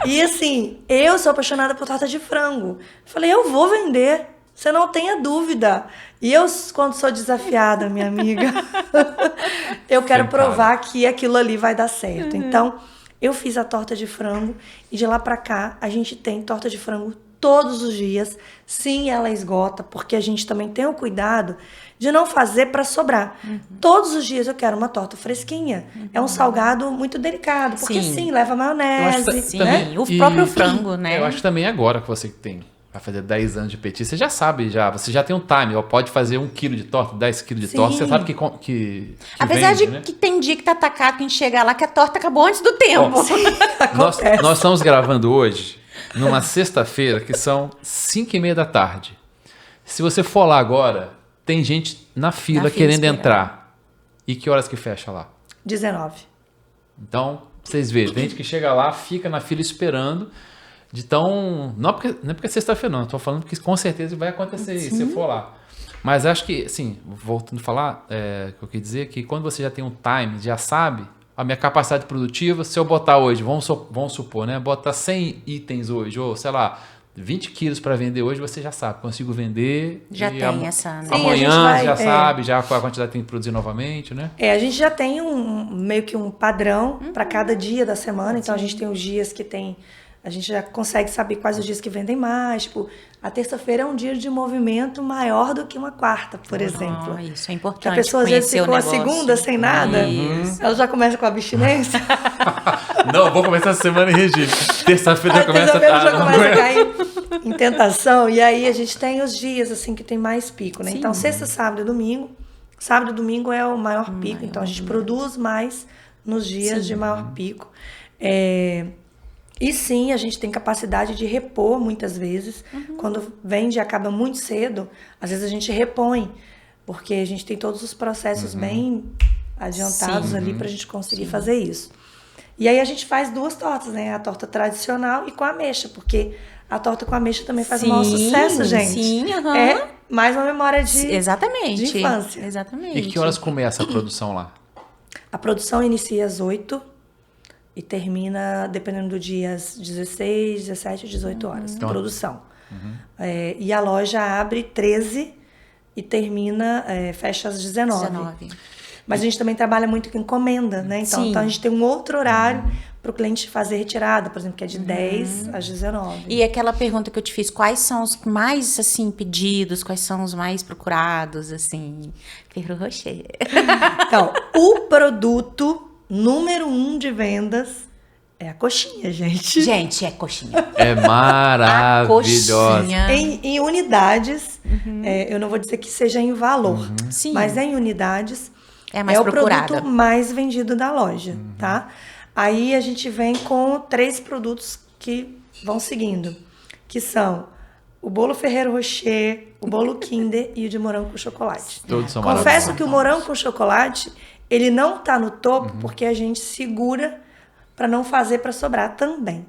E assim, eu sou apaixonada por torta de frango. Falei, eu vou vender, você não tenha dúvida. E eu, quando sou desafiada, minha amiga, eu quero Tem cara. provar que aquilo ali vai dar certo. Então, eu fiz a torta de frango e de lá pra cá a gente tem torta de frango todos os dias. Sim, ela esgota, porque a gente também tem o cuidado de não fazer para sobrar. Todos os dias eu quero uma torta fresquinha. É um salgado muito delicado, porque sim, leva Eu acho maionese, que Sim, também- o próprio frango, né? Eu acho que também agora que você vai fazer 10 anos de Petit, você já sabe, você já tem um time, ó, pode fazer 1 quilo de torta, 10 quilos de Sim. torta, você sabe que Apesar vende, de né? que tem dia que tá atacado, que a gente chega lá, que a torta acabou antes do tempo. Nós estamos gravando hoje, numa sexta-feira, que são 5h30 da tarde. Se você for lá agora, tem gente na fila Na fila querendo esperando. entrar. E que horas que fecha lá? 19. Então, vocês veem, tem gente que chega lá, fica na fila esperando. Não é porque é sexta-feira, não. Eu tô falando que com certeza vai acontecer isso, se você for lá. Mas acho que, assim, voltando a falar, o que eu queria dizer é que quando você já tem um time, já sabe a minha capacidade produtiva, se eu botar hoje, vamos supor, né? Botar 100 itens hoje, ou sei lá, 20 quilos para vender hoje, você já sabe, consigo vender. Já e tem essa, né? Sim, a amanhã gente vai- já sabe, já qual a quantidade que tem que produzir novamente, né? A gente já tem meio que um padrão para cada dia da semana. Então, a gente tem os dias que tem... A gente já consegue saber quais os dias que vendem mais. Tipo, a terça-feira é um dia de movimento maior do que uma quarta, por exemplo. Isso é Que importante. a pessoa às vezes conhecer o ficou a negócio. segunda sem nada, Isso. ela já começa com a abstinência. Não, vou começar essa semana em regime. Terça-feira já A começa terça-feira já não começa a aguento. cair em tentação. E aí a gente tem os dias assim que tem mais pico, né? Sim. Então, sexta, sábado e domingo. Sábado e domingo é o maior pico, então a gente produz mais nos dias de maior pico. E sim, a gente tem capacidade de repor muitas vezes. Quando vende e acaba muito cedo, às vezes a gente repõe, porque a gente tem todos os processos bem adiantados ali para a gente conseguir fazer isso. E aí a gente faz 2 tortas, né? A torta tradicional e com ameixa, porque a torta com ameixa também faz o maior sucesso, gente. Sim, É mais uma memória exatamente. de infância. Exatamente. E que horas começa a produção lá? A produção inicia às 8 e termina, dependendo do dia, às 16, 17, 18 horas. Então, produção. E a loja abre 13 e termina, fecha às 19. Mas a gente também trabalha muito com encomenda, né? Então a gente tem um outro horário para o cliente fazer retirada, por exemplo, que é de 10 às 19. E aquela pergunta que eu te fiz, quais são os mais, assim, pedidos, quais são os mais procurados, assim, Ferrero Rocher? Então, o produto número 1 de vendas é a coxinha, gente. Gente, é coxinha. É maravilhosa. Coxinha. Em unidades, eu não vou dizer que seja em valor, Sim. mas em unidades É mais o procurada. produto mais vendido da loja, tá? Aí a gente vem com 3 produtos que vão seguindo, que são o bolo Ferrero Rocher, o bolo Kinder e o de morango com chocolate. Todos são Confesso maravilhosos. que o morango com chocolate, ele não tá no topo porque a gente segura para não fazer para sobrar também.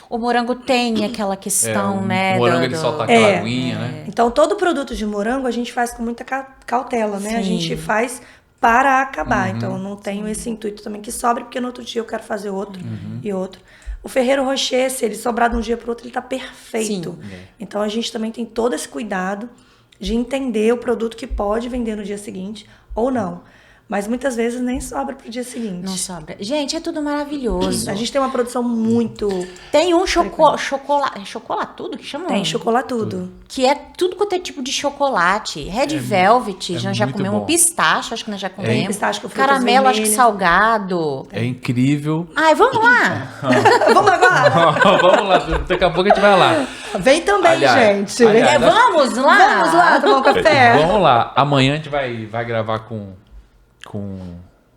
O morango tem aquela questão, né? O morango, do- ele solta aquela aguinha, né? Então, todo produto de morango a gente faz com muita cautela, né? A Sim. gente faz para acabar. Então, eu não tenho esse intuito também que sobre, porque no outro dia eu quero fazer outro e outro. O Ferrero Rocher, se ele sobrar de um dia para o outro, ele tá perfeito. Sim. Então, a gente também tem todo esse cuidado de entender o produto que pode vender no dia seguinte ou não. Mas muitas vezes nem sobra pro dia seguinte. Não sobra. Gente, é tudo maravilhoso. A gente tem uma produção muito... Tem um chocolate. É chocolatudo que chama? Tem chocolatudo. Que é tudo quanto é tipo de chocolate. Red Velvet, nós já muito comemos. bom. Pistache, acho que nós já comemos. Pistache com frutas Caramelo, acho que vermelhas. salgado. É incrível. Ai, vamos lá. Vamos agora? Vamos lá, daqui a pouco a gente vai lá. Vem também, Aliás, gente. Vem. aliás, Vamos lá. Vamos lá tomar um café. Vamos lá. Amanhã a gente vai gravar com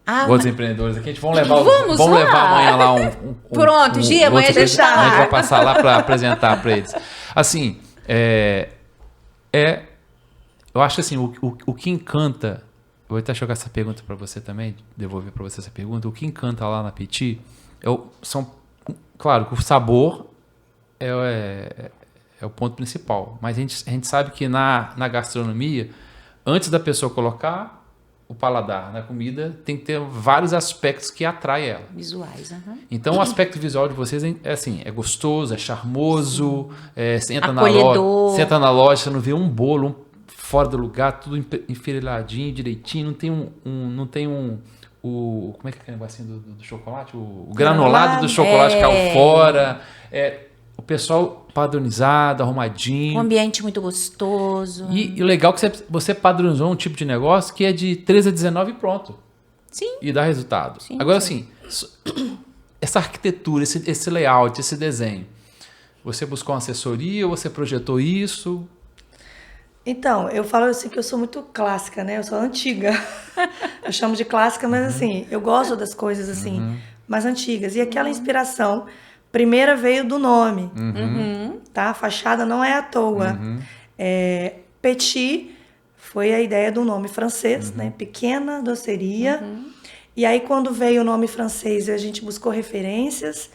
Ah, outros empreendedores aqui. A gente vamos levar, Vamos vamos lá. levar amanhã lá Pronto, Gia, amanhã outro a gente tá empreendedor. lá. A gente vai passar lá para apresentar para eles. Assim, eu acho assim, o que encanta, eu vou até jogar essa pergunta para você também, devolver para você essa pergunta. O que encanta lá na Petit claro que o sabor é o ponto principal, mas a gente sabe que na gastronomia, antes da pessoa colocar o paladar na comida, tem que ter vários aspectos que atraem ela. Visuais, aham. Então, o aspecto visual de vocês é gostoso, é charmoso, você entra Acolhedor. na loja, você não vê um bolo fora do lugar, tudo enfileiradinho, direitinho, não tem como é que é aquele negocinho do chocolate? O granulado do chocolate caiu fora, o pessoal padronizado, arrumadinho. Um ambiente muito gostoso. E o legal é que você padronizou um tipo de negócio que é de 13 a 19 e pronto. Sim. E dá resultado. Sim, Agora, sim. assim, essa arquitetura, esse layout, esse desenho, você buscou uma assessoria ou você projetou isso? Então, eu falo assim que eu sou muito clássica, né? Eu sou antiga. Eu chamo de clássica, mas assim, eu gosto das coisas assim, mais antigas. E aquela inspiração, primeira veio do nome, tá? A fachada não é à toa. Petit foi a ideia do nome francês, né? Pequena doceria. E aí, quando veio o nome francês, a gente buscou referências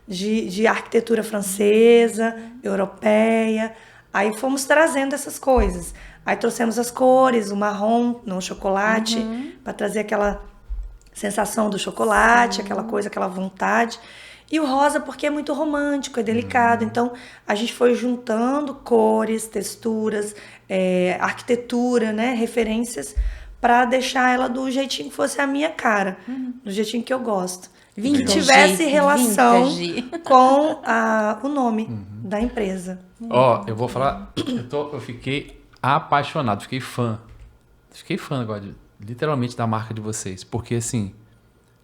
de arquitetura francesa, europeia. Aí fomos trazendo essas coisas. Aí trouxemos as cores, o marrom no chocolate, para trazer aquela sensação do chocolate, aquela coisa, aquela vontade. E o rosa porque é muito romântico, é delicado. Então, a gente foi juntando cores, texturas, arquitetura, né, referências, para deixar ela do jeitinho que fosse a minha cara, do jeitinho que eu gosto. Vintage, que tivesse relação vintage. com o nome da empresa. Ó, eu vou falar, eu fiquei apaixonado, fiquei fã. Fiquei fã agora, literalmente, da marca de vocês. Porque, assim,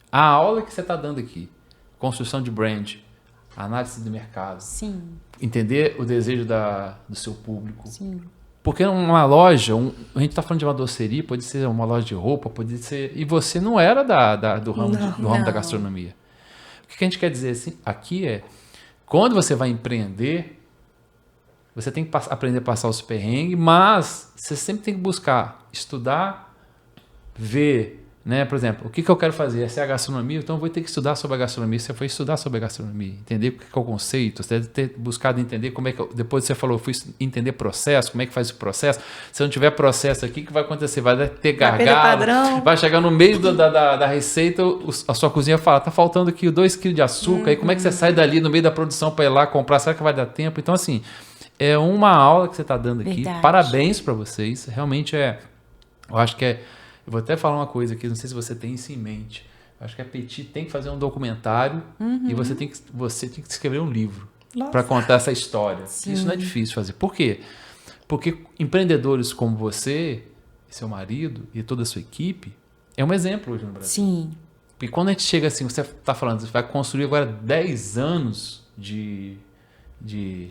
a aula que você está dando aqui, construção de brand, análise de mercado, Sim, entender o desejo do seu público, sim. Porque uma loja, a gente está falando de uma doceria, pode ser uma loja de roupa, pode ser... E você não era do ramo, do ramo da gastronomia. O que a gente quer dizer assim, aqui é, quando você vai empreender, você tem que aprender a passar os perrengues, mas você sempre tem que buscar estudar, ver... Né? Por exemplo, o que eu quero fazer? Essa é a gastronomia, então eu vou ter que estudar sobre a gastronomia. Você foi estudar sobre a gastronomia, entender o que é o conceito, você deve ter buscado entender como é que... Depois você falou, fui entender processo, como é que faz o processo. Se não tiver processo aqui, o que vai acontecer? Vai ter gargalo, vai chegar no meio da receita, a sua cozinha fala, tá faltando aqui 2 kg de açúcar, aí como é que você sai dali no meio da produção para ir lá comprar? Será que vai dar tempo? Então, assim, é uma aula que você está dando aqui. Verdade. Parabéns para vocês. Realmente eu acho que eu vou até falar uma coisa aqui, não sei se você tem isso em mente. Eu acho que a Petit tem que fazer um documentário e você tem que escrever um livro para contar essa história. Sim. Isso não é difícil fazer. Por quê? Porque empreendedores como você, seu marido e toda a sua equipe é um exemplo hoje no Brasil. Sim. Porque quando a gente chega assim, você está falando, você vai construir agora 10 anos de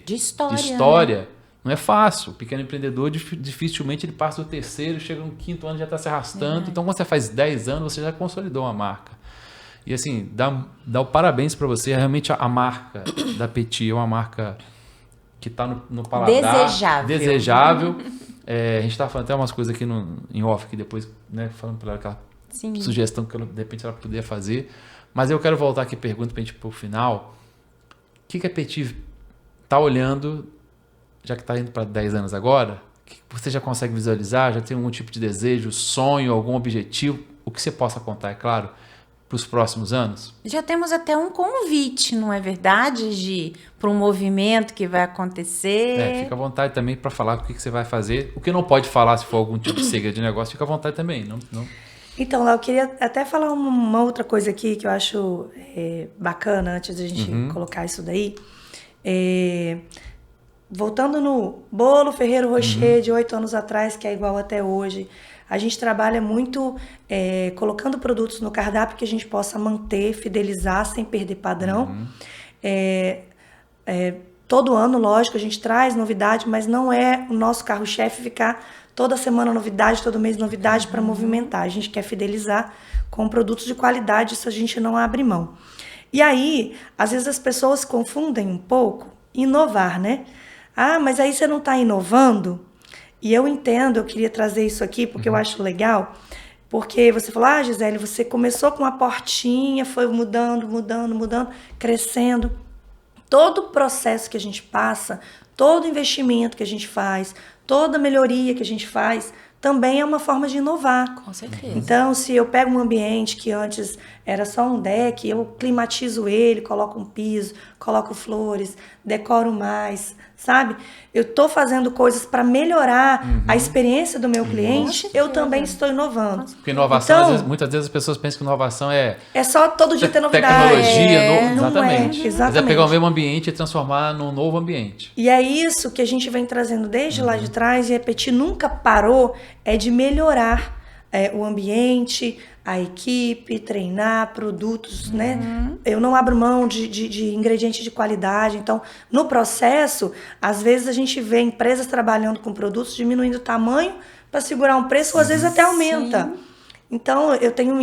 história. Né? Não é fácil. O pequeno empreendedor, dificilmente ele passa do 3º, chega no 5º ano, já está se arrastando. Então, quando você faz 10 anos, você já consolidou uma marca. E assim, dá o parabéns para você. Realmente a marca da Petit é uma marca que está no paladar. Desejável. A gente está falando até umas coisas aqui em off, que depois, né, falando para ela aquela sugestão que de repente ela poderia fazer. Mas eu quero voltar aqui, pergunta para a gente para o final. O que a Petit está olhando... Já que está indo para 10 anos agora, que você já consegue visualizar, já tem algum tipo de desejo, sonho, algum objetivo, o que você possa contar, é claro, para os próximos anos? Já temos até um convite, não é verdade, para um movimento que vai acontecer. Fica à vontade também para falar o que você vai fazer. O que não pode falar, se for algum tipo de segredo de negócio, fica à vontade também. Não... Então, Léo, eu queria até falar uma outra coisa aqui que eu acho bacana, antes da gente colocar isso daí. Voltando no bolo Ferreiro Rocher de 8 anos atrás, que é igual até hoje, a gente trabalha muito colocando produtos no cardápio que a gente possa manter, fidelizar sem perder padrão. Todo ano, lógico, a gente traz novidade, mas não é o nosso carro-chefe ficar toda semana novidade, todo mês novidade para movimentar. A gente quer fidelizar com produtos de qualidade, isso a gente não abre mão. E aí, às vezes as pessoas confundem um pouco inovar, né? Ah, mas aí você não está inovando? E eu entendo, eu queria trazer isso aqui porque eu acho legal, porque você falou, Gisele, você começou com uma portinha, foi mudando, crescendo. Todo o processo que a gente passa, todo investimento que a gente faz, toda melhoria que a gente faz, também é uma forma de inovar. Com certeza. Então, se eu pego um ambiente que antes era só um deck, eu climatizo ele, coloco um piso, coloco flores, decoro mais, sabe? Eu estou fazendo coisas para melhorar a experiência do meu cliente, eu também estou inovando. Porque inovação, então, muitas vezes as pessoas pensam que inovação é só todo dia ter novidade. Tecnologia, exatamente. Não é, exatamente. Mas é pegar o mesmo ambiente e transformar num novo ambiente. E é isso que a gente vem trazendo desde lá de trás, e a Petit nunca parou, de melhorar o ambiente, a equipe, treinar produtos, né? Eu não abro mão de ingredientes de qualidade. Então, no processo, às vezes a gente vê empresas trabalhando com produtos diminuindo o tamanho para segurar um preço, ou às vezes até aumenta. Então, eu tenho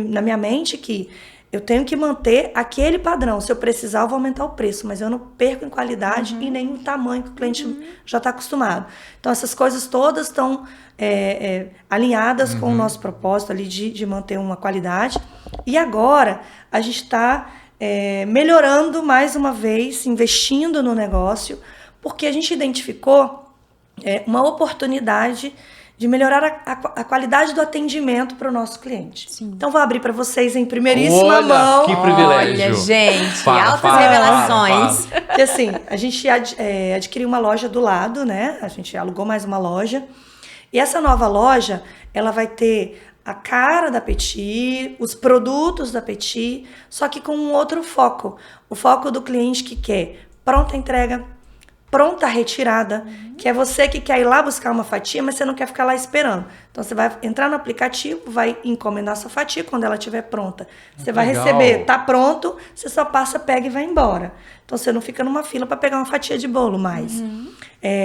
na minha mente que eu tenho que manter aquele padrão. Se eu precisar, eu vou aumentar o preço, mas eu não perco em qualidade e nem o tamanho que o cliente já está acostumado. Então, essas coisas todas estão alinhadas com o nosso propósito ali de manter uma qualidade. E agora, a gente está melhorando mais uma vez, investindo no negócio, porque a gente identificou uma oportunidade de melhorar a qualidade do atendimento para o nosso cliente. Sim. Então, vou abrir para vocês em primeiríssima mão. Que privilégio. Olha, gente, altas revelações. E assim, a gente adquiriu uma loja do lado, né? A gente alugou mais uma loja. E essa nova loja, ela vai ter a cara da Petit, os produtos da Petit, só que com um outro foco. O foco do cliente que quer pronta entrega, pronta retirada, que é você que quer ir lá buscar uma fatia, mas você não quer ficar lá esperando. Então, você vai entrar no aplicativo, vai encomendar sua fatia, quando ela estiver pronta. Você vai legal. receber, tá pronto, você só passa, pega e vai embora. Então, você não fica numa fila para pegar uma fatia de bolo mais.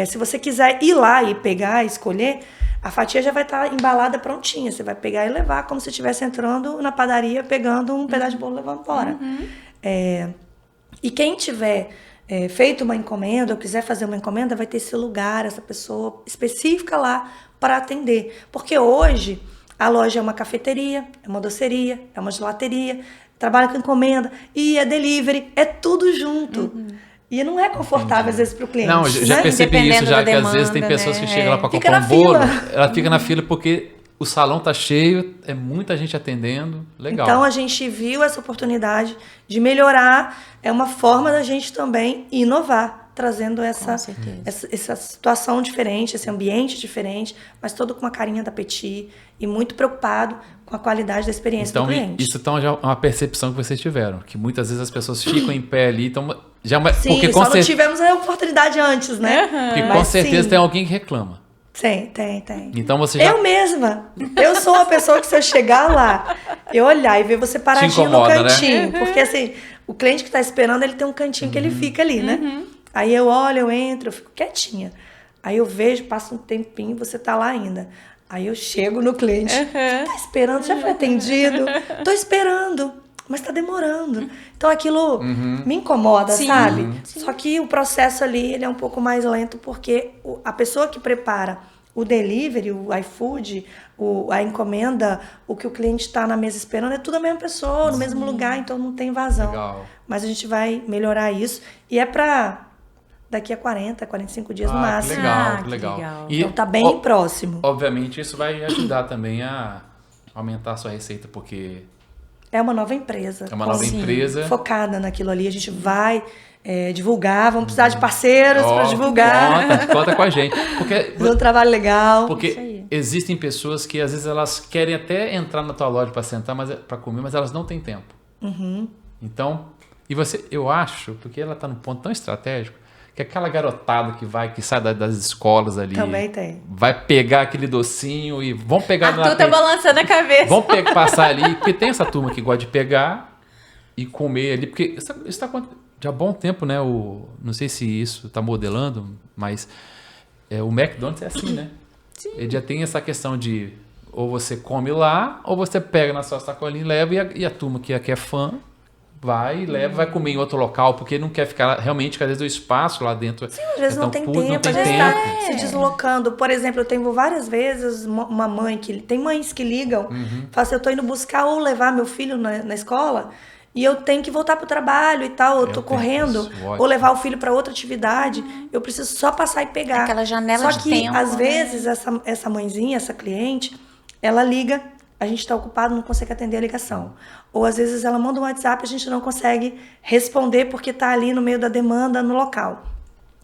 Se você quiser ir lá e pegar, escolher, a fatia já vai estar embalada prontinha. Você vai pegar e levar como se estivesse entrando na padaria, pegando um pedaço de bolo e levando embora. E quem tiver feito uma encomenda ou quiser fazer uma encomenda, vai ter esse lugar, essa pessoa específica lá para atender. Porque hoje a loja é uma cafeteria, é uma doceria, é uma gelateria, trabalha com encomenda e é delivery, é tudo junto. E não é confortável, às vezes, para o cliente. Não, já né? percebi isso, Dependendo já da que às vezes tem demanda, pessoas né? que chegam lá para Fica comprar na um bolo, fila. ela fica na fila porque o salão tá cheio, é muita gente atendendo, legal. Então, a gente viu essa oportunidade de melhorar, é uma forma da gente também inovar, trazendo essa situação diferente, esse ambiente diferente, mas todo com uma carinha da Petit e muito preocupado com a qualidade da experiência Então, do cliente. isso então já é uma percepção que vocês tiveram, que muitas vezes as pessoas ficam em pé ali, então já Sim, porque só não tivemos a oportunidade antes, né? porque com Mas certeza sim. tem alguém que reclama. Tem. Então você já Eu mesma. Eu sou uma pessoa que se eu chegar lá, eu olhar e ver você paradinho no incomoda, né? cantinho. Porque assim, o cliente que tá esperando, ele tem um cantinho que ele fica ali, né? Aí eu olho, eu entro, eu fico quietinha. Aí eu vejo, passa um tempinho, você tá lá ainda. Aí eu chego no cliente. Você tá esperando? Já foi atendido? Tô esperando, mas tá demorando. Então aquilo me incomoda, Sim, sabe? sim. Só que o processo ali, ele é um pouco mais lento, porque a pessoa que prepara o delivery, o iFood, a encomenda, o que o cliente está na mesa esperando, é tudo a mesma pessoa, no mesmo lugar, então não tem vazão. Legal. Mas a gente vai melhorar isso. E é para daqui a 40, 45 dias no que máximo. legal, Ah, que legal. que legal. E, Então tá bem próximo. obviamente isso vai ajudar também a aumentar a sua receita, porque É uma nova empresa. é uma nova Sim. empresa. Focada naquilo ali. A gente vai divulgar, vamos precisar de parceiros para divulgar. Conta com a gente. Porque Fazer um trabalho legal. Isso Porque aí. existem pessoas que às vezes elas querem até entrar na tua loja para sentar, para comer, mas elas não têm tempo. Então, e você, eu acho, porque ela está num ponto tão estratégico, que aquela garotada que sai das escolas ali, Também tem. vai pegar aquele docinho e vão pegar Arthur tá balançando a cabeça. vão passar ali, porque tem essa turma que gosta de pegar e comer ali, porque isso está acontecendo já há bom tempo, né? Não sei se isso está modelando, mas o McDonald's é assim, né? Sim. Ele já tem essa questão de ou você come lá, ou você pega na sua sacolinha e leva, e a turma que é fã vai e leva, vai comer em outro local, porque não quer ficar realmente, que às vezes o espaço lá dentro Às vezes não tem curto, tempo, não a tem gente tempo. está se deslocando. Por exemplo, eu tenho várias vezes uma mãe que... Tem mães que ligam, falam assim, eu tô indo buscar ou levar meu filho na escola e eu tenho que voltar pro trabalho e tal, eu tô tenho correndo, isso, ótimo. ou levar o filho para outra atividade, eu preciso só passar e pegar. Aquela janela Só de que, tempo, às né? vezes, essa mãezinha, essa cliente, ela liga, a gente está ocupado, não consegue atender a ligação. Ou às vezes ela manda um WhatsApp e a gente não consegue responder porque está ali no meio da demanda no local.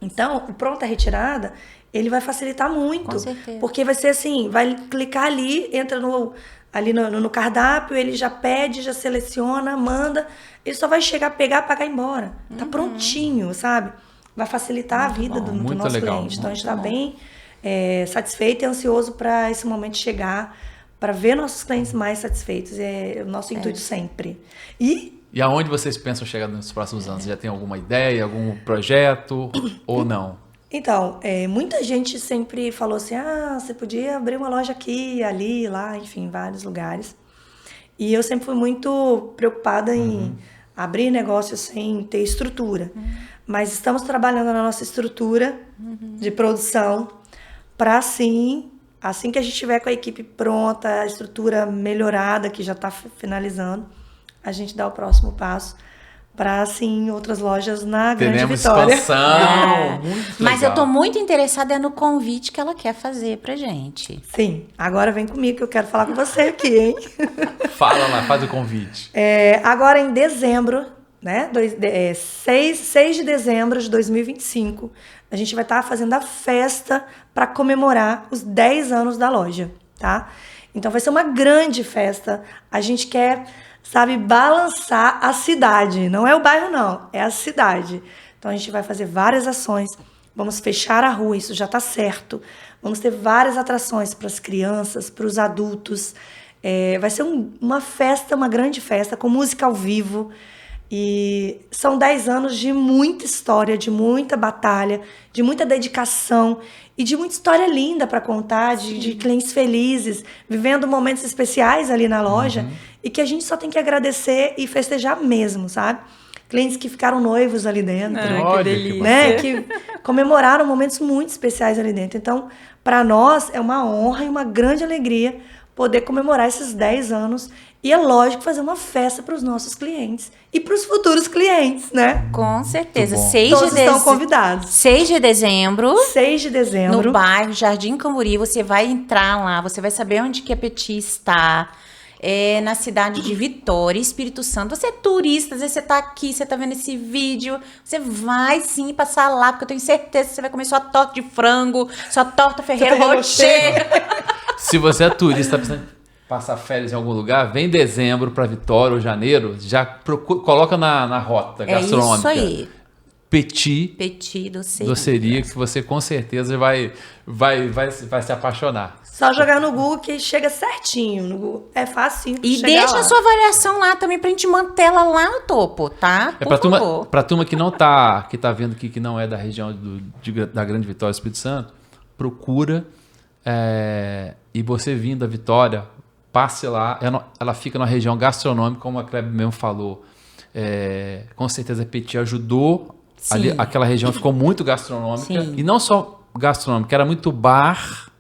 Então, o pronta retirada, ele vai facilitar muito. Com certeza. Porque vai ser assim, vai clicar ali, entra ali no cardápio, ele já pede, já seleciona, manda, ele só vai chegar, pegar, pagar e ir embora. Tá prontinho, sabe? Vai facilitar a vida do muito nosso legal, cliente. Então, a gente está muito bom. bem satisfeito e ansioso para esse momento chegar, para ver nossos clientes mais satisfeitos. É o nosso intuito sempre. E E aonde vocês pensam chegar nos próximos anos? Já tem alguma ideia, algum projeto ou não? então, muita gente sempre falou assim, você podia abrir uma loja aqui, ali, lá, enfim, em vários lugares. E eu sempre fui muito preocupada em abrir negócio sem ter estrutura. Mas estamos trabalhando na nossa estrutura de produção para assim que a gente tiver com a equipe pronta, a estrutura melhorada, que já está finalizando, a gente dá o próximo passo para, assim, outras lojas na Grande Teremos Vitória. expansão. Muito Mas legal. eu tô muito interessada no convite que ela quer fazer pra gente. Sim, agora vem comigo que eu quero falar com você aqui, hein? Fala lá, faz o convite. Agora em dezembro, né? 6 de dezembro de 2025, a gente vai estar fazendo a festa para comemorar os 10 anos da loja, tá? Então vai ser uma grande festa. A gente quer, sabe, balançar a cidade. Não é o bairro, não, é a cidade. Então a gente vai fazer várias ações Vamos fechar a rua, isso já está certo. Vamos ter várias atrações para as crianças, para os adultos. Vai ser uma festa, uma grande festa, com música ao vivo. E são 10 anos de muita história, de muita batalha, de muita dedicação e de muita história linda para contar, de clientes felizes, vivendo momentos especiais ali na loja e que a gente só tem que agradecer e festejar mesmo, sabe? Clientes que ficaram noivos ali dentro, Olha, que delícia. né? Que comemoraram momentos muito especiais ali dentro. Então, para nós é uma honra e uma grande alegria poder comemorar esses 10 anos. E é lógico fazer uma festa para os nossos clientes e para os futuros clientes, né? Com certeza. Muito bom. 6 Todos de estão convidados. 6 de dezembro. 6 de dezembro. No bairro Jardim Camburi, você vai entrar lá, você vai saber onde que a Petit está. Na cidade de Vitória, Espírito Santo. Você é turista, às vezes você tá aqui, você tá vendo esse vídeo, você vai sim passar lá, porque eu tenho certeza que você vai comer sua torta de frango, sua torta Ferreiro Rocher. Se você é turista, tá precisando passar férias em algum lugar, vem em dezembro para Vitória ou janeiro, já coloca na rota gastronômica. É isso aí. Petit doceria, que você com certeza vai se apaixonar. Só jogar no Google que chega certinho. No Google. É fácil. E deixa lá. a sua avaliação lá também pra gente manter ela lá no topo, tá? Por favor. Pra turma que não tá, que tá vendo aqui, que não é da região da Grande Vitória, Espírito Santo, procura, e você vindo da Vitória, passe lá. Ela fica na região gastronômica, como a Kleber mesmo falou. Com certeza a Petit ajudou. Ali, aquela região ficou muito gastronômica. Sim. E não só gastronômica, era muito bar.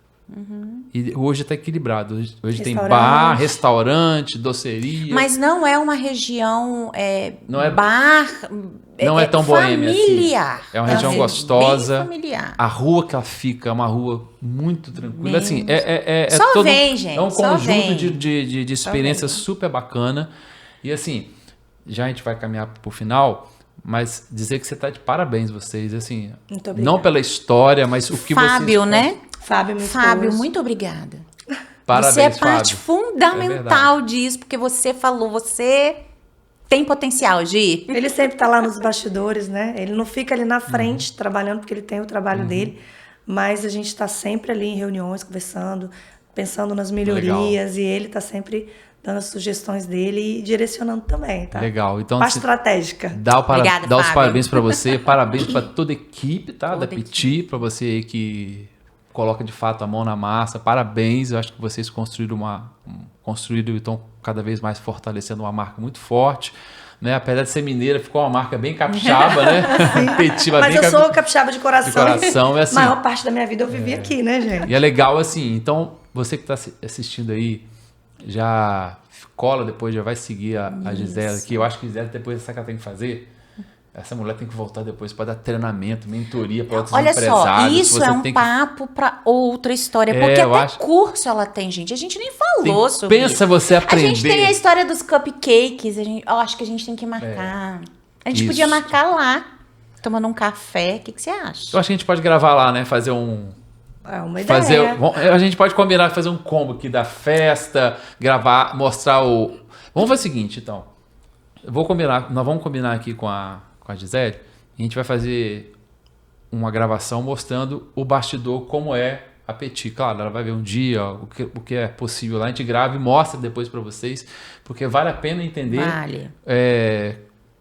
E hoje está equilibrado. Hoje tem bar, restaurante, doceria. Mas não é uma região não é bar. Não é tão boêmia assim. Familiar. É uma região gostosa. Bem familiar. A rua que ela fica é uma rua muito tranquila. Bem, assim, só vem, gente. É um só conjunto vem. de experiências super bacana. E assim, já a gente vai caminhar para o final, mas dizer que você está de parabéns, vocês. Assim, muito obrigada. não pela história, mas o que Fábio, vocês... né? Fábio, muito obrigada. Parabéns, você é parte Fábio. fundamental disso, porque você falou, você tem potencial, Gi. Ele sempre tá lá nos bastidores, né? Ele não fica ali na frente trabalhando, porque ele tem o trabalho dele, mas a gente tá sempre ali em reuniões, conversando, pensando nas melhorias, e ele tá sempre dando as sugestões dele e direcionando também, tá? Legal. Então, parte estratégica. Obrigada, dá os Fábio. parabéns para você, parabéns para toda a equipe, tá? Toda da Petit, para você aí que coloca de fato a mão na massa. Parabéns, eu acho que vocês construíram e estão cada vez mais fortalecendo uma marca muito forte. Né? Apesar de ser mineira, ficou uma marca bem capixaba, né? Petit, mas eu sou capixaba de coração. De coração, é assim. A maior parte da minha vida eu vivi aqui, né, gente? E é legal assim, então você que está assistindo aí, já cola depois, já vai seguir a Gisele aqui. Eu acho que a Gisele depois sabe o que ela tem que fazer? Essa mulher tem que voltar depois para dar treinamento, mentoria para outros empresários. Olha só, isso é um papo para outra história. Porque até curso ela tem, gente. A gente nem falou sobre isso. Pensa você aprender. A gente tem a história dos cupcakes. Eu acho que a gente tem que marcar. A gente podia marcar lá, tomando um café. O que você acha? Eu acho que a gente pode gravar lá, né? Fazer um... É uma ideia. A gente pode combinar, fazer um combo aqui da festa, gravar, mostrar o... Vamos fazer o seguinte, então. Nós vamos combinar aqui com a Gisele, a gente vai fazer uma gravação mostrando o bastidor, como é a Petit. Claro, ela vai ver um dia o que é possível lá, a gente grava e mostra depois para vocês, porque vale a pena entender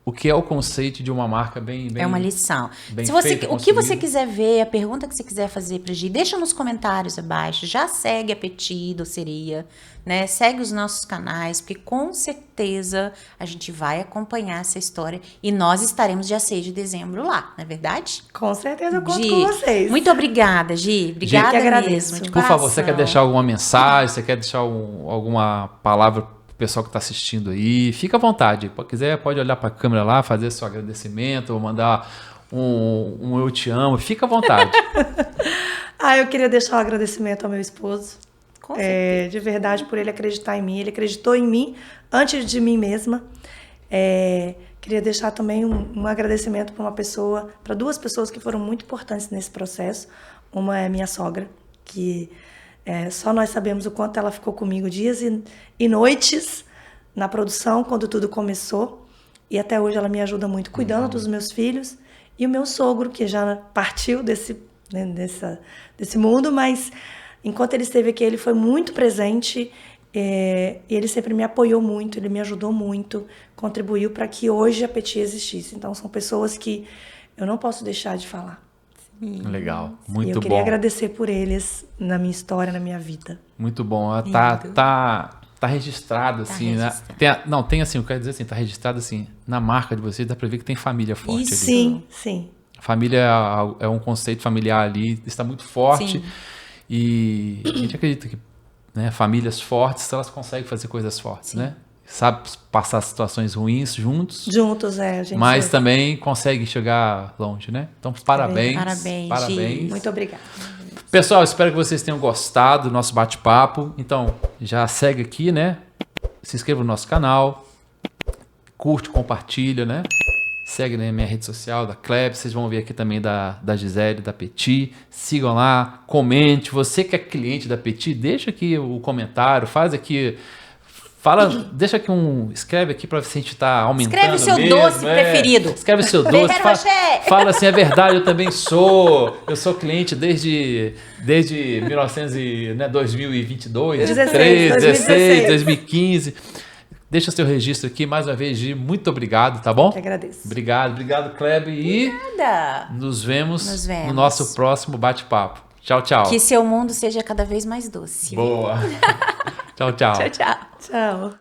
o que é o conceito de uma marca bem é uma lição. Bem Se você, feita, o que você quiser ver, a pergunta que você quiser fazer pra Gi, deixa nos comentários abaixo. Já segue a Petit Doceria, né? Segue os nossos canais, porque com certeza a gente vai acompanhar essa história e nós estaremos dia 6 de dezembro lá, não é verdade? Com certeza eu conto Gi, com vocês. muito obrigada, Gi. Obrigada que agradeço. mesmo, de Por favor, coração. você quer deixar alguma mensagem, você quer deixar alguma palavra o pessoal que está assistindo aí, fica à vontade. Se quiser, pode olhar para a câmera lá, fazer seu agradecimento, ou mandar um eu te amo, fica à vontade. Eu queria deixar um agradecimento ao meu esposo. Com certeza. De verdade, por ele acreditar em mim. Ele acreditou em mim antes de mim mesma. Queria deixar também um agradecimento para duas pessoas que foram muito importantes nesse processo. Uma é minha sogra, que só nós sabemos o quanto ela ficou comigo dias e noites na produção, quando tudo começou. E até hoje ela me ajuda muito, cuidando dos meus filhos E o meu sogro, que já partiu desse mundo, mas enquanto ele esteve aqui, ele foi muito presente. Ele sempre me apoiou muito, ele me ajudou muito, contribuiu para que hoje a Petit existisse. Então, são pessoas que eu não posso deixar de falar. Legal, E muito eu queria bom. agradecer por eles na minha história, na minha vida. Muito bom. Tá registrado, assim, né? Tem assim, eu quero dizer assim, tá registrado assim, na marca de vocês, dá pra ver que tem família forte ali. Sim, sim. Família é um conceito familiar ali, está muito forte. Sim. E a gente acredita que, né, famílias fortes, elas conseguem fazer coisas fortes, né? Sabe passar situações ruins juntos, Juntos, a gente. mas também consegue chegar longe, né? Então, parabéns. Parabéns, Gi. Muito obrigada. Pessoal, espero que vocês tenham gostado do nosso bate-papo. Então, já segue aqui, né? Se inscreva no nosso canal, curte, compartilha, né? Segue na minha rede social, da Kleb. Vocês vão ver aqui também da Gisele, da Petit. Sigam lá, comente. Você que é cliente da Petit, deixa aqui o comentário, faz aqui... deixa aqui escreve aqui para ver se a gente tá aumentando. Escreve o seu mesmo, doce preferido. Escreve o seu doce. Beber Rocher. Fala assim, é verdade, eu também sou. Eu sou cliente desde 2022, 2016, 2015. Deixa seu registro aqui, mais uma vez, Gi, muito obrigado, tá bom? Eu agradeço. Obrigado, Kleb. E Nada. nos vemos Nos vemos. no nosso próximo bate-papo. Tchau, tchau. Que seu mundo seja cada vez mais doce. Boa. Tchau, tchau. Tchau, tchau. Tchau.